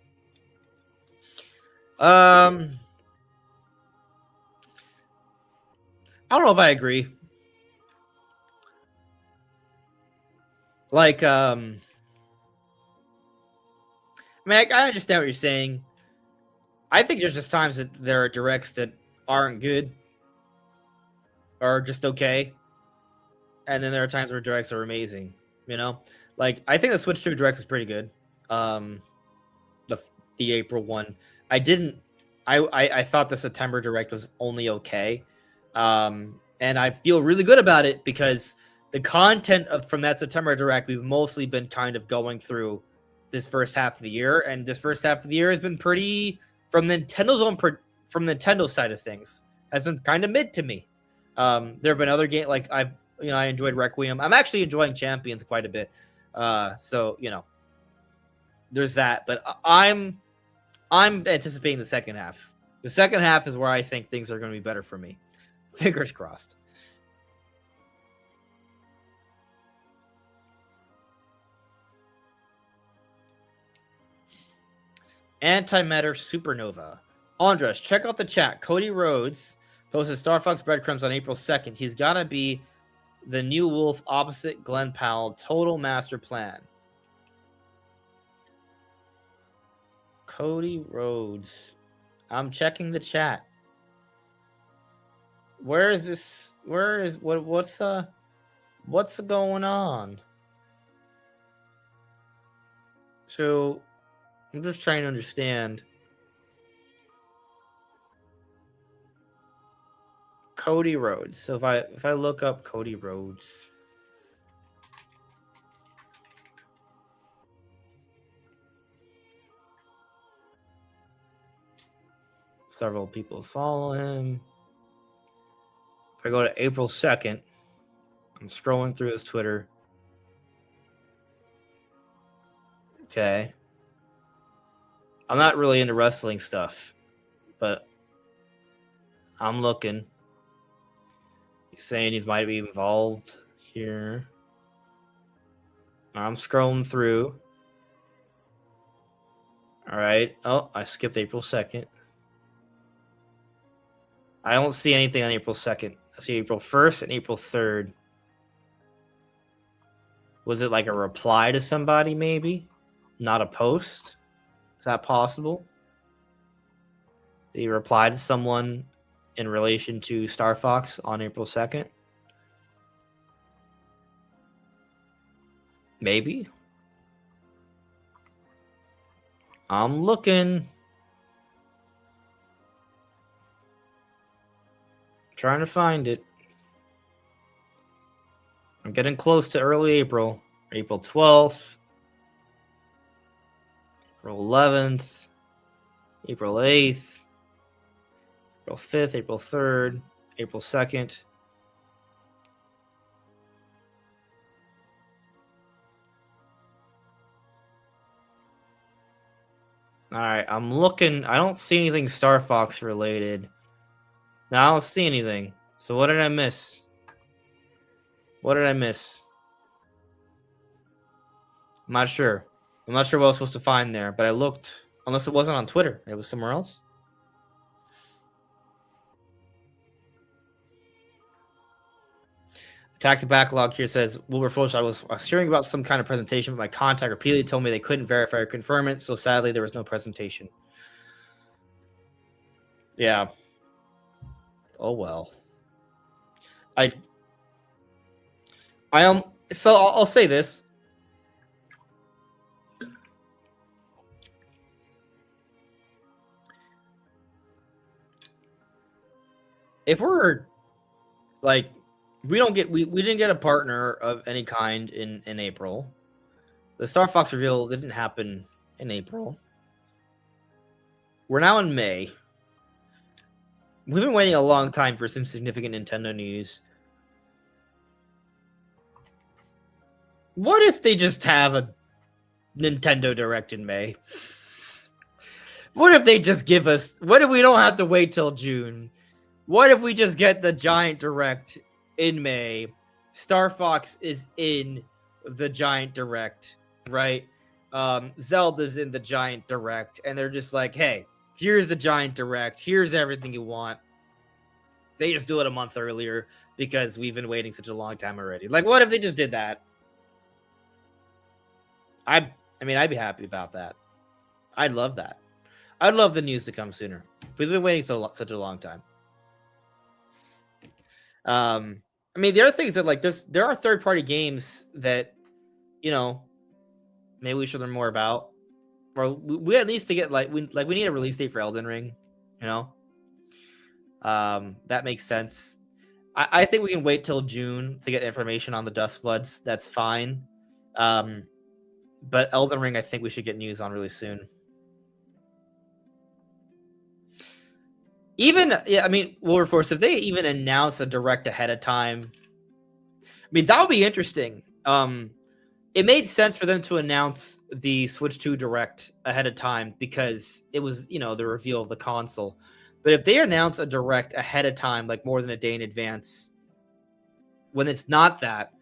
I don't know if I agree. Like, I mean, I understand what you're saying. I think there's just times that there are directs that aren't good or just okay, and then there are times where directs are amazing. Like I think the Switch 2 direct is pretty good. The April one, I didn't. I thought the September direct was only okay, and I feel really good about it because the content from that September direct we've mostly been kind of going through this first half of the year, and this first half of the year has been pretty from Nintendo's side of things has been kind of mid to me. There have been other games like I enjoyed Requiem. I'm actually enjoying Champions quite a bit. So there's that, but I'm anticipating the second half. The second half is where I think things are going to be better for me. Fingers crossed. Antimatter Supernova. Andres, check out the chat. Cody Rhodes posted Star Fox breadcrumbs on April 2nd. He's got to be the new wolf opposite Glenn Powell. Total master plan. Cody Rhodes. I'm checking the chat. Where is this? What's going on? So I'm just trying to understand. Cody Rhodes. So if I look up Cody Rhodes. Several people follow him. If I go to April 2nd, I'm scrolling through his Twitter. Okay. I'm not really into wrestling stuff, but I'm looking. He's saying he might be involved here. I'm scrolling through. All right. Oh, I skipped April 2nd. I don't see anything on April 2nd. I see April 1st and April 3rd. Was it like a reply to somebody, maybe? Not a post? Is that possible? Did he reply to someone in relation to Star Fox on April 2nd? Maybe. I'm looking. Trying to find it. I'm getting close to early April. April 12th. April 11th. April 8th. April 5th. April 3rd. April 2nd. All right, I'm looking. I don't see anything Star Fox related. No, I don't see anything. So what did I miss? What did I miss? I'm not sure. I'm not sure what I was supposed to find there, but I looked. Unless it wasn't on Twitter. It was somewhere else. Attack the Backlog here says, Wilberforce, I was hearing about some kind of presentation, but my contact repeatedly told me they couldn't verify or confirm it, so sadly there was no presentation. Yeah. Oh, well. So I'll say this. If we're like, we didn't get a partner of any kind in April. The Star Fox reveal didn't happen in April. We're now in May. We've been waiting a long time for some significant Nintendo news. What if they just have a Nintendo Direct in May? What if they just give us... What if we don't have to wait till June? What if we just get the giant Direct in May? Star Fox is in the giant Direct, right? Zelda's in the giant Direct, and they're just like, hey, here's the giant Direct. Here's everything you want. They just do it a month earlier because we've been waiting such a long time already. Like, what if they just did that? I mean, I'd be happy about that. I'd love that. I'd love the news to come sooner. We've been waiting such a long time. I mean, the other thing is that like this, there are third-party games that, you know, maybe we should learn more about, or we at least to get we need a release date for Elden Ring, you know. That makes sense. I think we can wait till June to get information on the Dustbloods. That's fine. But Elden Ring, I think we should get news on really soon. Even, yeah, I mean, Wilberforce, if they even announce a Direct ahead of time, I mean, that would be interesting. It made sense for them to announce the Switch 2 Direct ahead of time because it was, you know, the reveal of the console. But if they announce a Direct ahead of time, like more than a day in advance, when it's not that,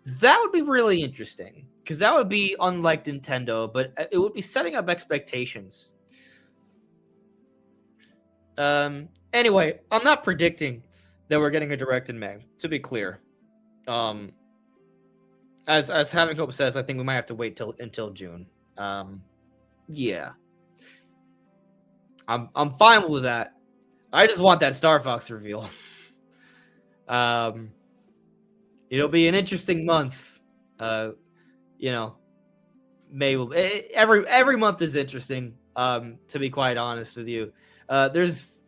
that would be really interesting. Because that would be unlike Nintendo, but it would be setting up expectations. Anyway, I'm not predicting that we're getting a Direct in May, to be clear. As Having Hope says, I think we might have to wait until June. Yeah. I'm fine with that. I just want that Star Fox reveal. It'll be an interesting month. You know, May will every month is interesting. To be quite honest with you, there's,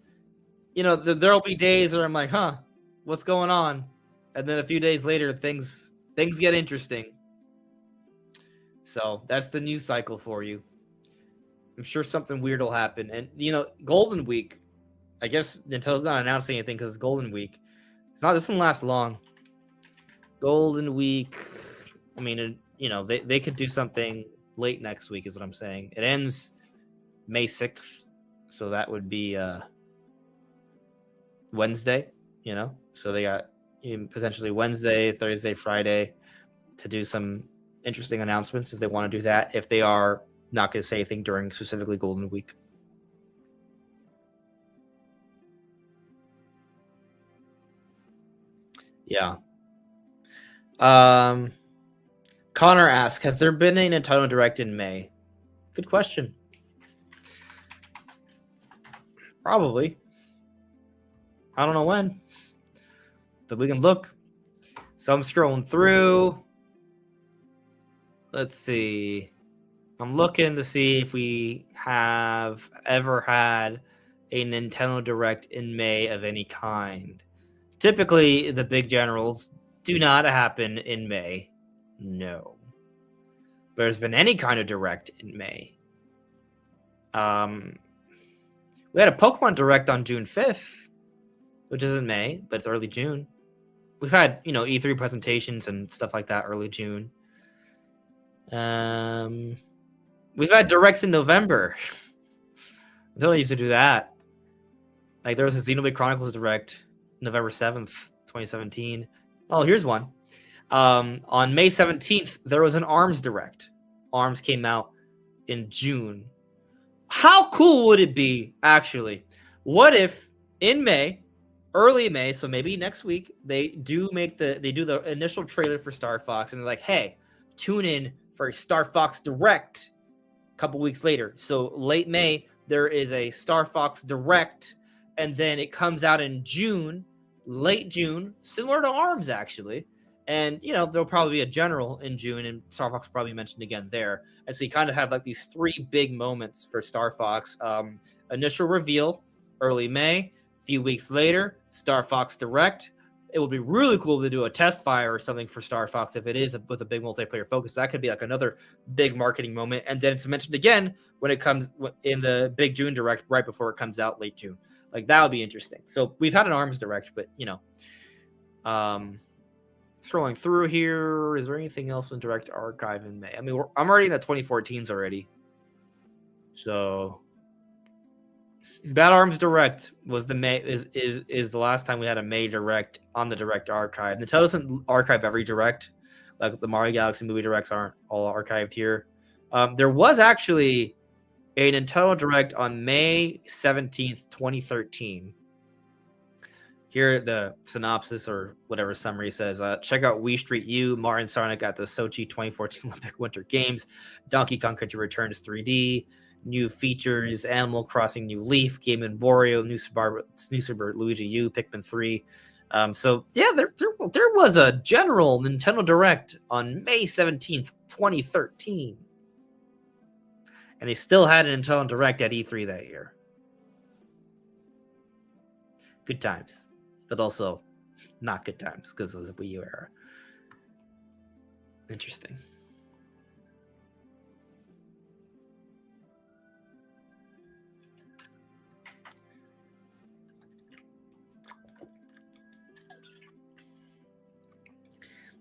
you know, there'll be days where I'm like, huh, what's going on? And then a few days later, things get interesting. So that's the news cycle for you. I'm sure something weird will happen. And, you know, Golden Week, I guess Nintendo's not announcing anything because it's Golden Week. This doesn't last long. Golden Week, I mean, you know, they could do something late next week is what I'm saying. It ends May 6th, so that would be Wednesday, you know? So they got potentially Wednesday, Thursday, Friday to do some interesting announcements if they want to do that, if they are not going to say anything during specifically Golden Week. Yeah. Connor asks, has there been a Nintendo Direct in May? Good question. Probably. I don't know when, but we can look. So I'm scrolling through. Let's see. I'm looking to see if we have ever had a Nintendo Direct in May of any kind. Typically, the big generals do not happen in May. No. But there's been any kind of Direct in May. We had a Pokemon Direct on June 5th, which isn't May, but it's early June. We've had, you know, E3 presentations and stuff like that early June. We've had Directs in November. Nintendo used to do that. Like, there was a Xenoblade Chronicles Direct, November 7th, 2017. Oh, here's one. On May 17th, there was an ARMS Direct ARMS came out in June. How cool would it be, actually? What if in May, early May, so maybe next week, they do the initial trailer for Star Fox, and they're like, hey, tune in for a Star Fox Direct a couple weeks later. So late May, there is a Star Fox Direct, and then it comes out in June, late June, similar to ARMS, actually. And, there'll probably be a general in June, and Star Fox will probably mentioned again there. And so you kind of have like these three big moments for Star Fox. Initial reveal, early May. A few weeks later, Star Fox Direct. It would be really cool to do a test fire or something for Star Fox if it is with a big multiplayer focus. That could be like another big marketing moment. And then it's mentioned again when it comes in the big June Direct right before it comes out late June. Like, that would be interesting. So we've had an ARMS Direct, but, scrolling through here, is there anything else in Direct Archive in May? I mean, I'm already in the 2014s already. So that ARMS Direct was the May is the last time we had a May Direct on the Direct Archive. Nintendo doesn't archive every Direct, like the Mario Galaxy movie Directs aren't all archived here. There was actually a Nintendo Direct on May 17th, 2013. Here, the synopsis or whatever summary says, check out Wii Street U, Mario Sonic at the Sochi 2014 Olympic Winter Games, Donkey Kong Country Returns 3D, new features, Animal Crossing New Leaf, Game & Wario, New Super Luigi U, Pikmin 3. So, yeah, there was a general Nintendo Direct on May 17th, 2013. And they still had a Nintendo Direct at E3 that year. Good times. But also not good times because it was a Wii U era. Interesting.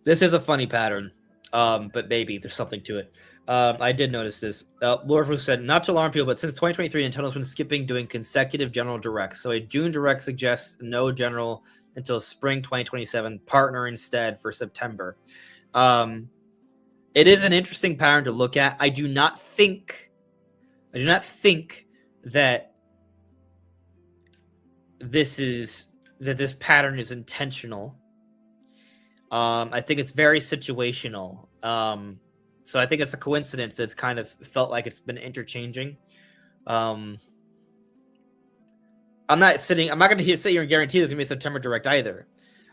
This is a funny pattern, but maybe there's something to it. I did notice this. Lorfu said, not to alarm people, but since 2023, Nintendo's been skipping doing consecutive general directs. So a June direct suggests no general until spring 2027. Partner instead for September. It is an interesting pattern to look at. I do not think that this pattern is intentional. I think it's very situational. So I think it's a coincidence that it's kind of felt like it's been interchanging. I'm not going to sit here and guarantee there's going to be a September Direct either.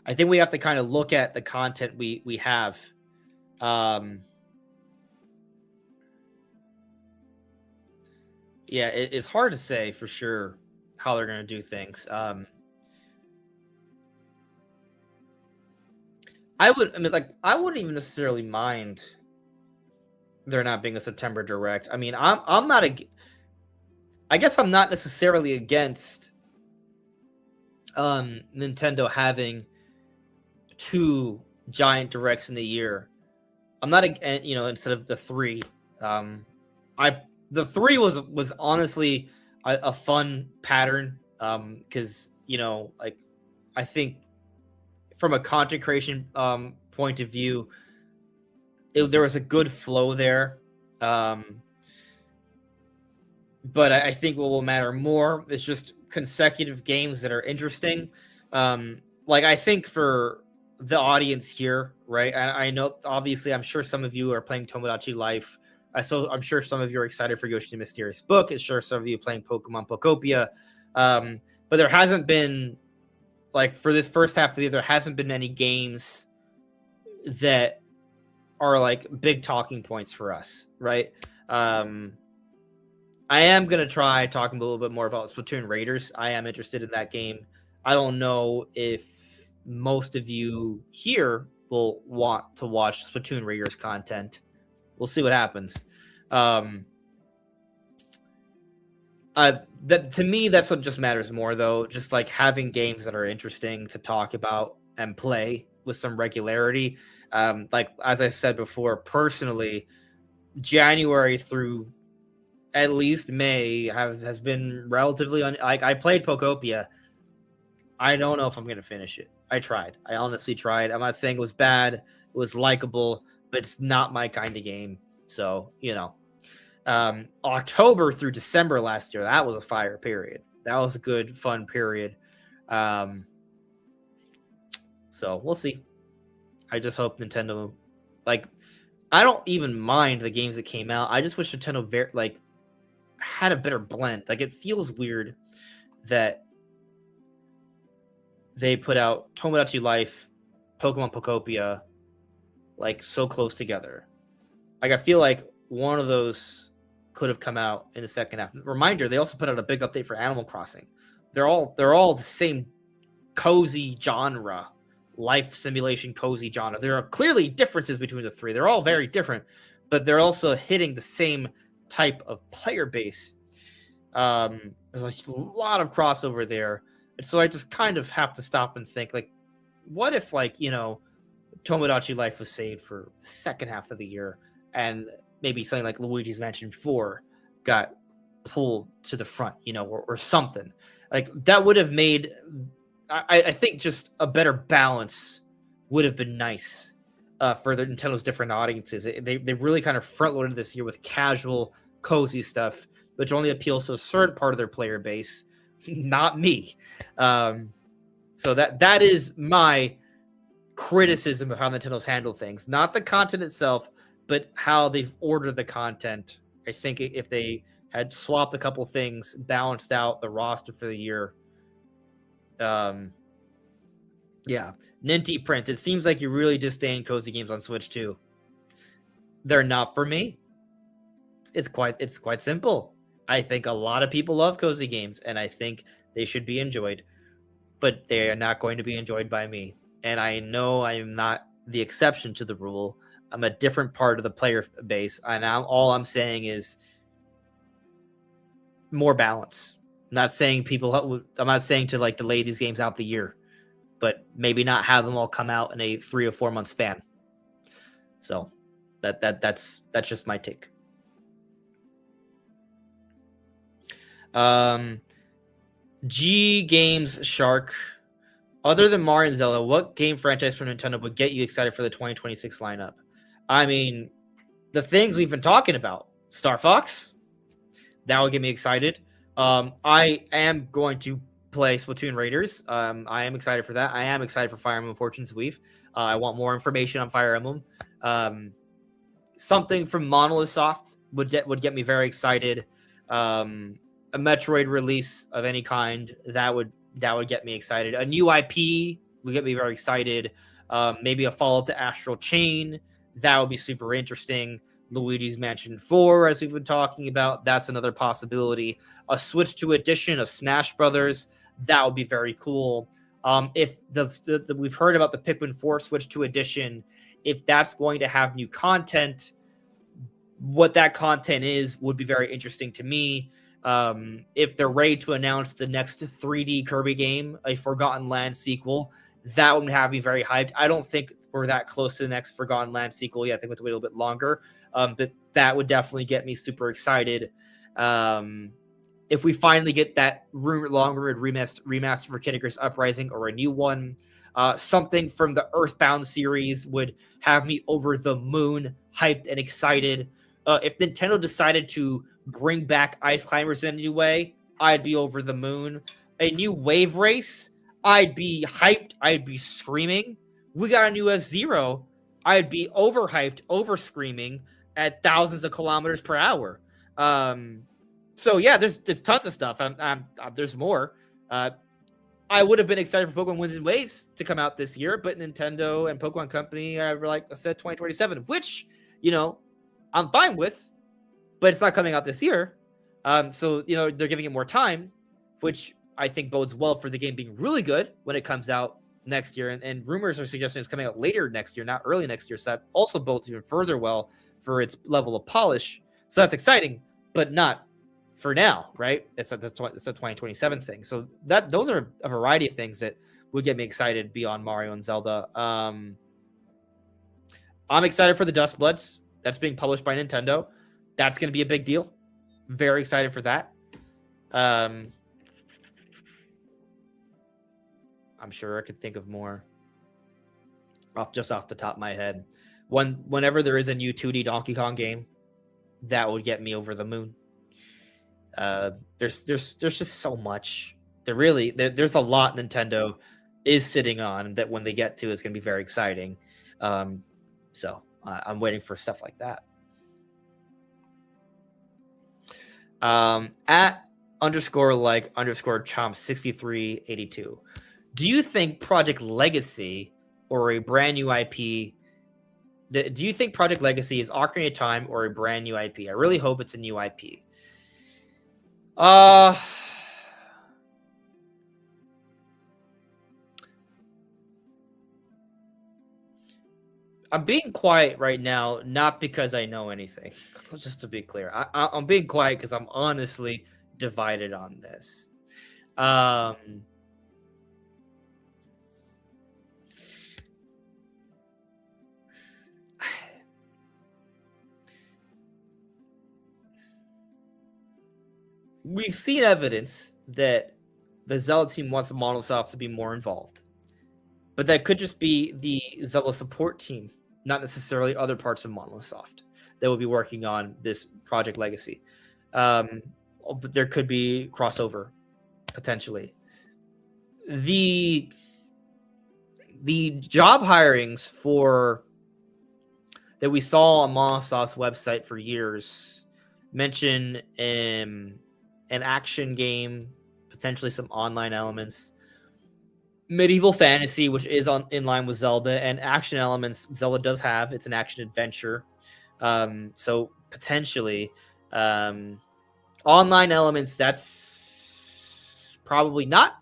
I think we have to kind of look at the content we have. Yeah, it's hard to say for sure how they're going to do things. I wouldn't even necessarily mind there not being a September Direct. I mean, I'm not I guess I'm not necessarily against Nintendo having two giant directs in the year. I'm not, instead of the three. The three was honestly a fun pattern because I think from a content creation point of view, there was a good flow there. But I think what will matter more is just consecutive games that are interesting. I think for the audience here, right? I know, obviously, I'm sure some of you are playing Tomodachi Life. I'm sure some of you are excited for Yoshi's Mysterious Book. I'm sure some of you are playing Pokemon Pokopia. But there hasn't been, for this first half of the year, there hasn't been any games that are big talking points for us, right? I am going to try talking a little bit more about Splatoon Raiders. I am interested in that game. I don't know if most of you here will want to watch Splatoon Raiders content. We'll see what happens. To me, that's what just matters more, though. Just having games that are interesting to talk about and play with some regularity. As I said before, personally, January through at least May has been relatively I played Pokopia. I don't know if I'm going to finish it. I tried. I honestly tried. I'm not saying it was bad. It was likable, but it's not my kind of game. So, October through December last year, that was a fire period. That was a good, fun period. So we'll see. I just hope Nintendo, I don't even mind the games that came out. I just wish Nintendo had a better blend. It feels weird that they put out Tomodachi Life, Pokemon Pokopia, so close together. I feel like one of those could have come out in the second half. Reminder, they also put out a big update for Animal Crossing. They're all the same cozy genre, life simulation cozy genre. There are clearly differences between the three. They're all very different, but they're also hitting the same type of player base. There's a lot of crossover there. And so I just kind of have to stop and think, what if, Tomodachi Life was saved for the second half of the year, and maybe something like Luigi's Mansion 4 got pulled to the front, or something. That would have made, I think, just a better balance would have been nice for the Nintendo's different audiences. They really kind of front-loaded this year with casual, cozy stuff, which only appeals to a certain part of their player base, not me. So that is my criticism of how Nintendo's handled things. Not the content itself, but how they've ordered the content. I think if they had swapped a couple things, balanced out the roster for the year. Yeah. Ninty Prince, it seems like you really disdain cozy games on Switch too. They're not for me. It's quite simple. I think a lot of people love cozy games, and I think they should be enjoyed, but they are not going to be enjoyed by me. And I know I am not the exception to the rule. I'm a different part of the player base, and all I'm saying is more balance. I'm not saying to delay these games out the year, but maybe not have them all come out in a 3 or 4 month span. So that's just my take. G Games Shark. Other than Mario and Zelda, what game franchise from Nintendo would get you excited for the 2026 lineup? I mean, the things we've been talking about. Star Fox. That would get me excited. I am going to play Splatoon Raiders. I am excited for that. I am excited for Fire Emblem Fortune's Weave. I want more information on Fire Emblem. Something from Monolith Soft would get me very excited. A Metroid release of any kind, that would get me excited. A new IP would get me very excited. Maybe a follow-up to Astral Chain. That would be super interesting. Luigi's Mansion 4, as we've been talking about, that's another possibility. A Switch 2 edition of Smash Brothers, that would be very cool. If we've heard about the Pikmin 4 Switch 2 edition, if that's going to have new content, what that content is would be very interesting to me. If they're ready to announce the next 3D Kirby game, a Forgotten Land sequel, that would have me very hyped. I don't think we're that close to the next Forgotten Land sequel yet. I think we have to wait a little bit longer. But that would definitely get me super excited. If we finally get that long-rumored remaster for Kid Icarus Uprising or a new one, something from the Earthbound series would have me over the moon, hyped and excited. If Nintendo decided to bring back Ice Climbers in a new way, I'd be over the moon. A new Wave Race, I'd be hyped. I'd be screaming. We got a new F-Zero, I'd be overhyped, over screaming at thousands of kilometers per hour. So yeah, there's tons of stuff. There's more. I would have been excited for Pokemon Winds and Waves to come out this year, but Nintendo and Pokemon Company were like I said 2027, which I'm fine with, but it's not coming out this year. So they're giving it more time, which I think bodes well for the game being really good when it comes out next year. And rumors are suggesting it's coming out later next year, not early next year. So that also bodes even further well for its level of polish. So that's exciting, but not for now, right? It's a 2027 thing. So those are a variety of things that would get me excited beyond Mario and Zelda. I'm excited for the Dust Bloods. That's being published by Nintendo. That's going to be a big deal. Very excited for that. I'm sure I could think of more off the top of my head. Whenever there is a new 2D Donkey Kong game, that would get me over the moon. There's just so much. There's a lot Nintendo is sitting on that when they get to is going to be very exciting. So I'm waiting for stuff like that. At _like chomp 6382. Do you think Project Legacy or a brand new IP? Do you think Project Legacy is Ocarina of Time or a brand new IP? I really hope it's a new IP. I'm being quiet right now, not because I know anything. Just to be clear, I'm being quiet because I'm honestly divided on this. We've seen evidence that the Zelda team wants the Monosoft to be more involved, but that could just be the Zelda support team, not necessarily other parts of Monosoft that will be working on this Project Legacy. But there could be crossover potentially. The job hirings for that we saw on Monosoft's website for years mention an action game, potentially some online elements, medieval fantasy, which is in line with Zelda, and action elements Zelda does have. It's an action adventure, so potentially online elements. That's probably not.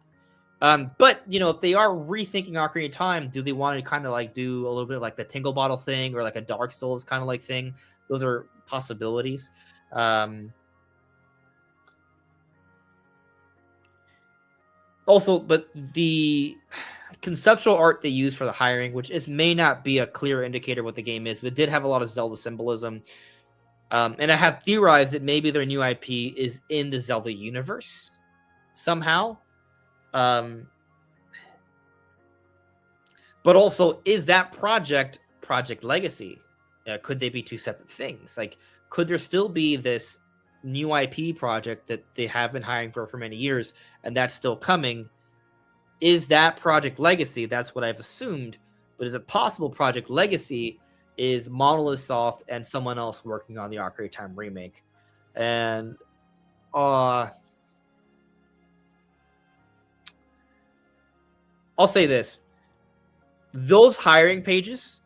But if they are rethinking Ocarina of Time, do they want to kind of like do a little bit like the Tingle Bottle thing or like a Dark Souls kind of like thing? Those are possibilities. Also, but the conceptual art they use for the hiring, which may not be a clear indicator what the game is, but did have a lot of Zelda symbolism. And I have theorized that maybe their new IP is in the Zelda universe somehow. But also, is that Project Legacy? Could they be two separate things? Like, could there still be this new IP project that they have been hiring for many years, and that's still coming? Is that Project Legacy? That's what I've assumed. But is it possible Project Legacy is Monolith Soft and someone else working on the Ocarina of Time remake? And I'll say this. Those hiring pages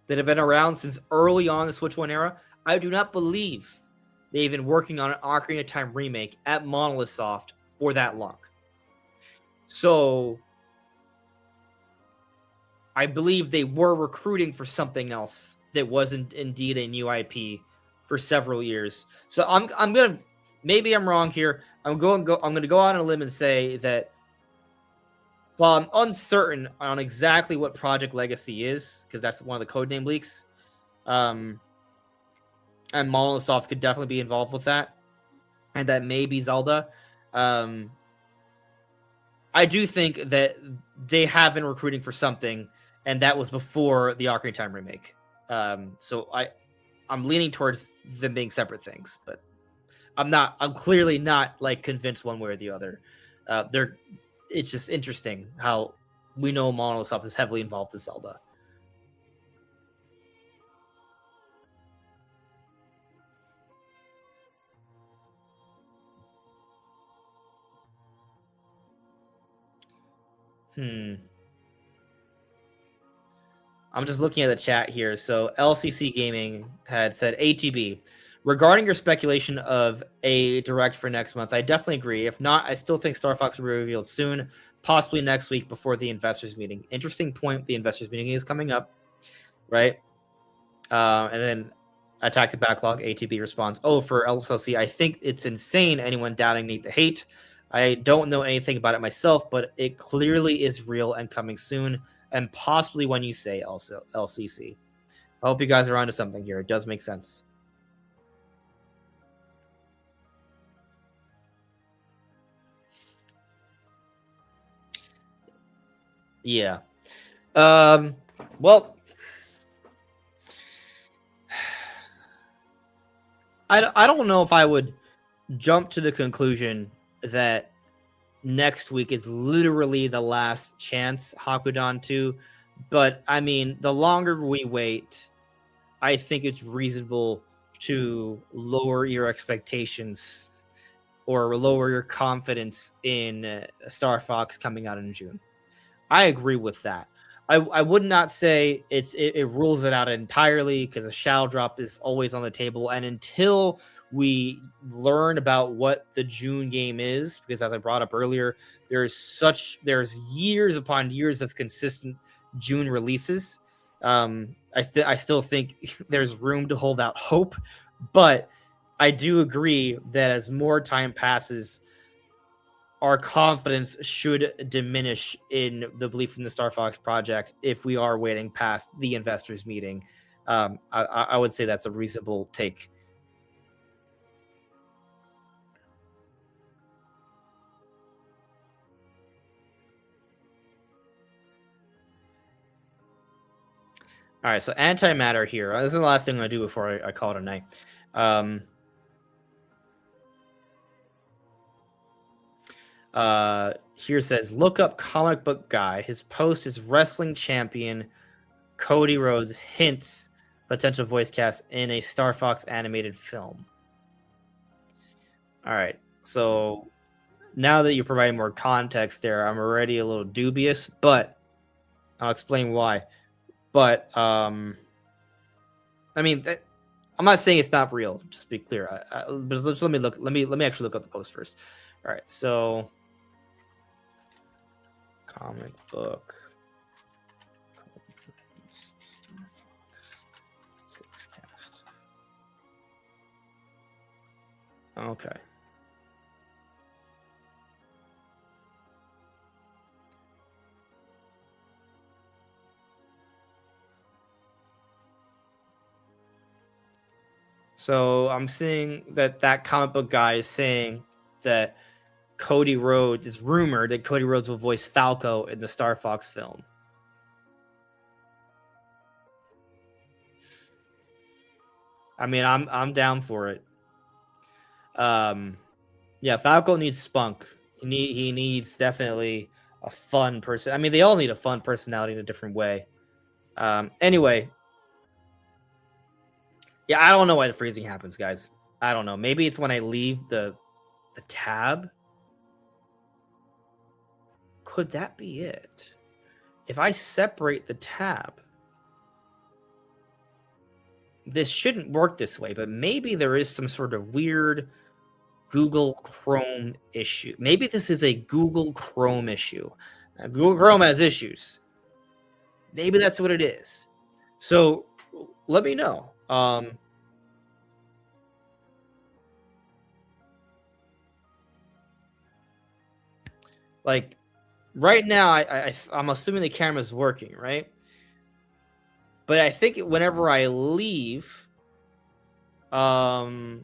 that have been around since early on the Switch 1 era, I do not believe they've been working on an Ocarina of Time remake at Monolith Soft for that long. So I believe they were recruiting for something else that wasn't indeed a new IP for several years. So I'm gonna, maybe I'm wrong here. I'm gonna go out on a limb and say that while I'm uncertain on exactly what Project Legacy is, because that's one of the codename leaks, and Monolith Soft could definitely be involved with that, and that may be Zelda. I do think that they have been recruiting for something, and that was before the Ocarina of Time remake. So I'm leaning towards them being separate things, but I'm clearly not like convinced one way or the other. It's just interesting how we know Monolith Soft is heavily involved with Zelda. I'm just looking at the chat here. So LCC Gaming had said, ATB, regarding your speculation of a direct for next month, I definitely agree. If not, I still think Star Fox will be revealed soon, possibly next week before the investors meeting. Interesting point. The investors meeting is coming up, right? And then Attack the Backlog, ATB responds, for LSLC, I think it's insane anyone doubting Need to Hate. I don't know anything about it myself, but it clearly is real and coming soon, and possibly when you say also LCC. I hope you guys are onto something here. It does make sense. Yeah. Well, I don't know if I would jump to the conclusion that next week is literally the last chance Hakudan 2, but I mean, the longer we wait, I think it's reasonable to lower your expectations or lower your confidence in Star Fox coming out in June. I agree with that. I would not say it rules it out entirely, because a shadow drop is always on the table, and until we learn about what the June game is, because as I brought up earlier, there's years upon years of consistent June releases. I still think there's room to hold out hope, but I do agree that as more time passes, our confidence should diminish in the belief in the Star Fox project if we are waiting past the investors meeting. I would say that's a reasonable take. All right, so antimatter here. This is the last thing I'm going to do before I call it a night. Here says, look up comic book guy. His post is wrestling champion Cody Rhodes hints potential voice cast in a Star Fox animated film. All right, so now that you're providing more context there, I'm already a little dubious, but I'll explain why. But I mean, I'm not saying it's not real. Just to be clear. But let me look. Let me actually look up the post first. All right, so comic book. Okay. So I'm seeing that comic book guy is saying that Cody Rhodes is rumored that Cody Rhodes will voice Falco in the Star Fox film. I mean, I'm down for it. Yeah, Falco needs spunk. He needs definitely a fun person. I mean, they all need a fun personality in a different way. Anyway, yeah, I don't know why the freezing happens, guys. I don't know. Maybe it's when I leave the tab. Could that be it? If I separate the tab, this shouldn't work this way, but maybe there is some sort of weird Google Chrome issue. Maybe this is a Google Chrome issue. Google Chrome has issues. Maybe that's what it is. So let me know. Like right now, I'm assuming the camera's working, right? But I think whenever I leave, to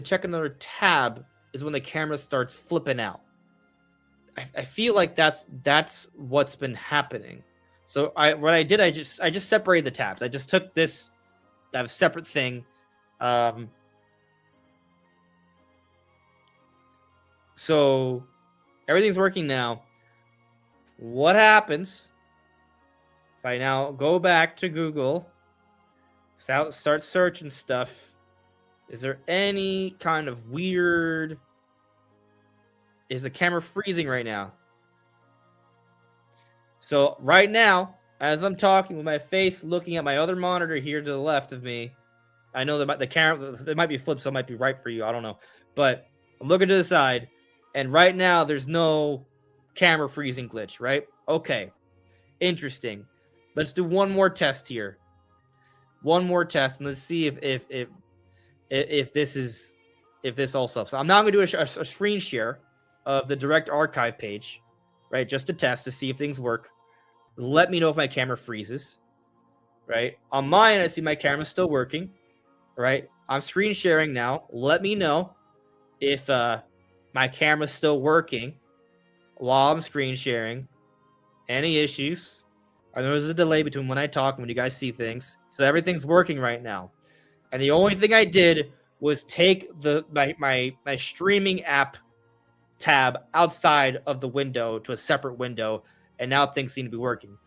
check another tab is when the camera starts flipping out. I feel like that's what's been happening. So I just separated the tabs. I just took this, that separate thing. So everything's working now. What happens if I now go back to Google, start searching stuff? Is there any kind of weird... Is the camera freezing right now? So right now, as I'm talking with my face looking at my other monitor here to the left of me, I know that the camera, it might be flipped, so it might be right for you. I don't know. But I'm looking to the side, and right now there's no camera freezing glitch, right? Okay. Interesting. Let's do one more test here. One more test, and let's see if this all sucks. So I'm now going to do a screen share of the direct archive page, right? Just to test to see if things work. Let me know if my camera freezes, right? On mine, I see my camera still working, right? I'm screen sharing now. Let me know if my camera's still working while I'm screen sharing. Any issues? I know there's a delay between when I talk and when you guys see things. So everything's working right now. And the only thing I did was take my streaming app tab outside of the window to a separate window, and now things seem to be working.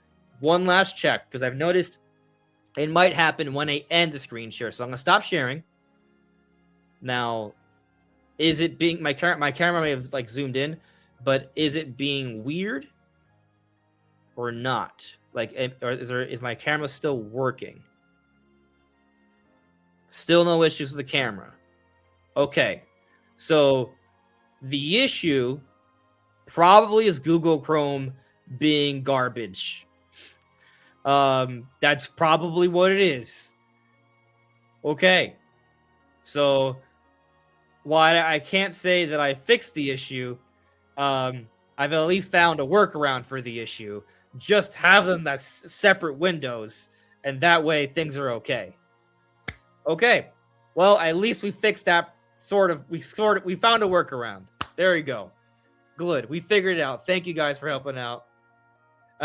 One last check, because I've noticed it might happen when I end the screen share. So I'm gonna stop sharing. Now, is it being my camera may have like zoomed in, but is it being weird or not? Like, or is my camera still working? Still no issues with the camera. Okay, so the issue probably is Google Chrome being garbage. That's probably what it is. Okay, so while I can't say that I fixed the issue, I've at least found a workaround for the issue. Just have them as separate windows, and that way things are okay. Okay, well, at least we fixed that. We found a workaround. There we go. Good, we figured it out. Thank you guys for helping out.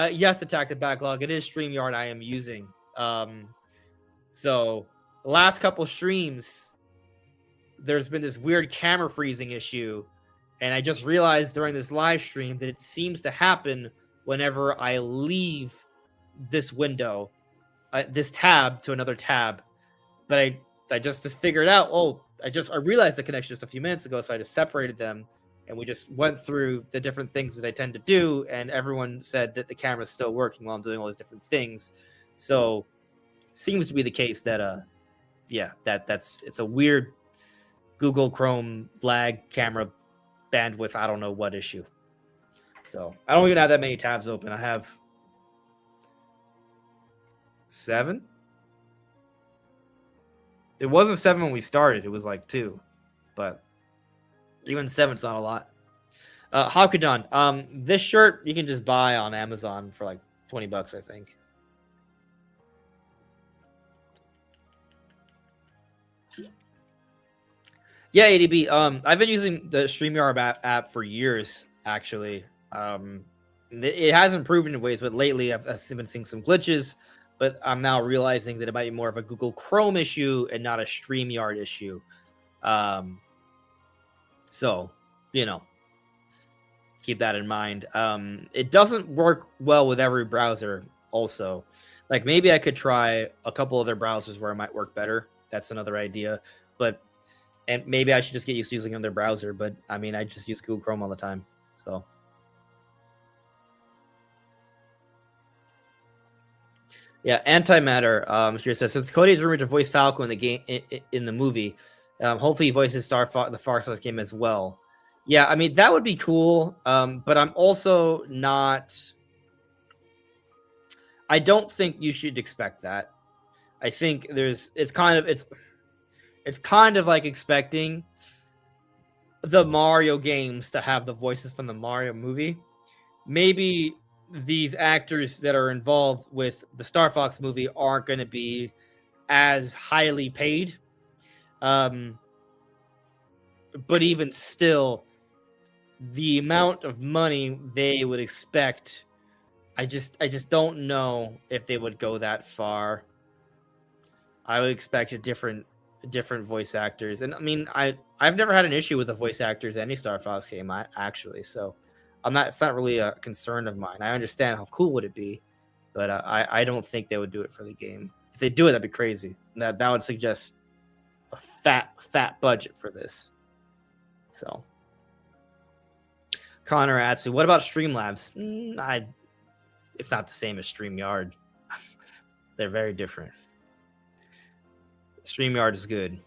Yes, Attack the Backlog. It is StreamYard I am using. So the last couple streams, there's been this weird camera freezing issue, and I just realized during this live stream that it seems to happen whenever I leave this window, this tab to another tab. But I just figured out, I realized the connection just a few minutes ago, so I just separated them, and we just went through the different things that I tend to do, and everyone said that the camera's still working while I'm doing all these different things. So seems to be the case that it's a weird Google Chrome lag camera bandwidth, I don't know what issue. So I don't even have that many tabs open. I have 7. It wasn't 7 when we started. It was like 2, but even 7's not a lot. Hakudan, this shirt you can just buy on Amazon for like $20, I think. Yeah, ADB. I've been using the StreamYard app for years, actually. It has improved in ways, but lately I've been seeing some glitches. But I'm now realizing that it might be more of a Google Chrome issue and not a StreamYard issue. So, keep that in mind. It doesn't work well with every browser also. Like, maybe I could try a couple other browsers where it might work better. That's another idea. And maybe I should just get used to using another browser. But, I mean, I just use Google Chrome all the time. So... Yeah, Antimatter here says, since Cody is rumored to voice Falco in the game in the movie, hopefully he voices the Far Side game as well. Yeah, I mean that would be cool. But I'm also not. I don't think you should expect that. I think it's kind of like expecting the Mario games to have the voices from the Mario movie. Maybe these actors that are involved with the Star Fox movie aren't going to be as highly paid. But even still, the amount of money they would expect, I just don't know if they would go that far. I would expect different voice actors. And I mean, I've never had an issue with the voice actors in any Star Fox game, actually. So it's not really a concern of mine. I understand how cool would it be, but I don't think they would do it for the game. If they do it, that'd be crazy. That would suggest a fat budget for this. So Connor asks me, what about Streamlabs? It's not the same as StreamYard. They're very different. StreamYard is good.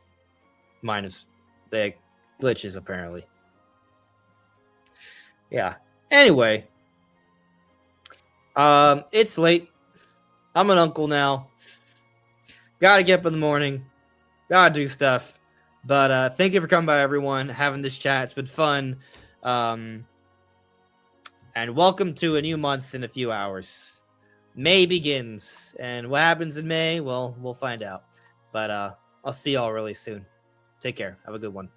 Minus the glitches, apparently. Yeah. Anyway, it's late. I'm an uncle now. Gotta get up in the morning. Gotta do stuff. But thank you for coming by, everyone. Having this chat. It's been fun. And welcome to a new month in a few hours. May begins. And what happens in May, well, we'll find out. But I'll see y'all really soon. Take care. Have a good one.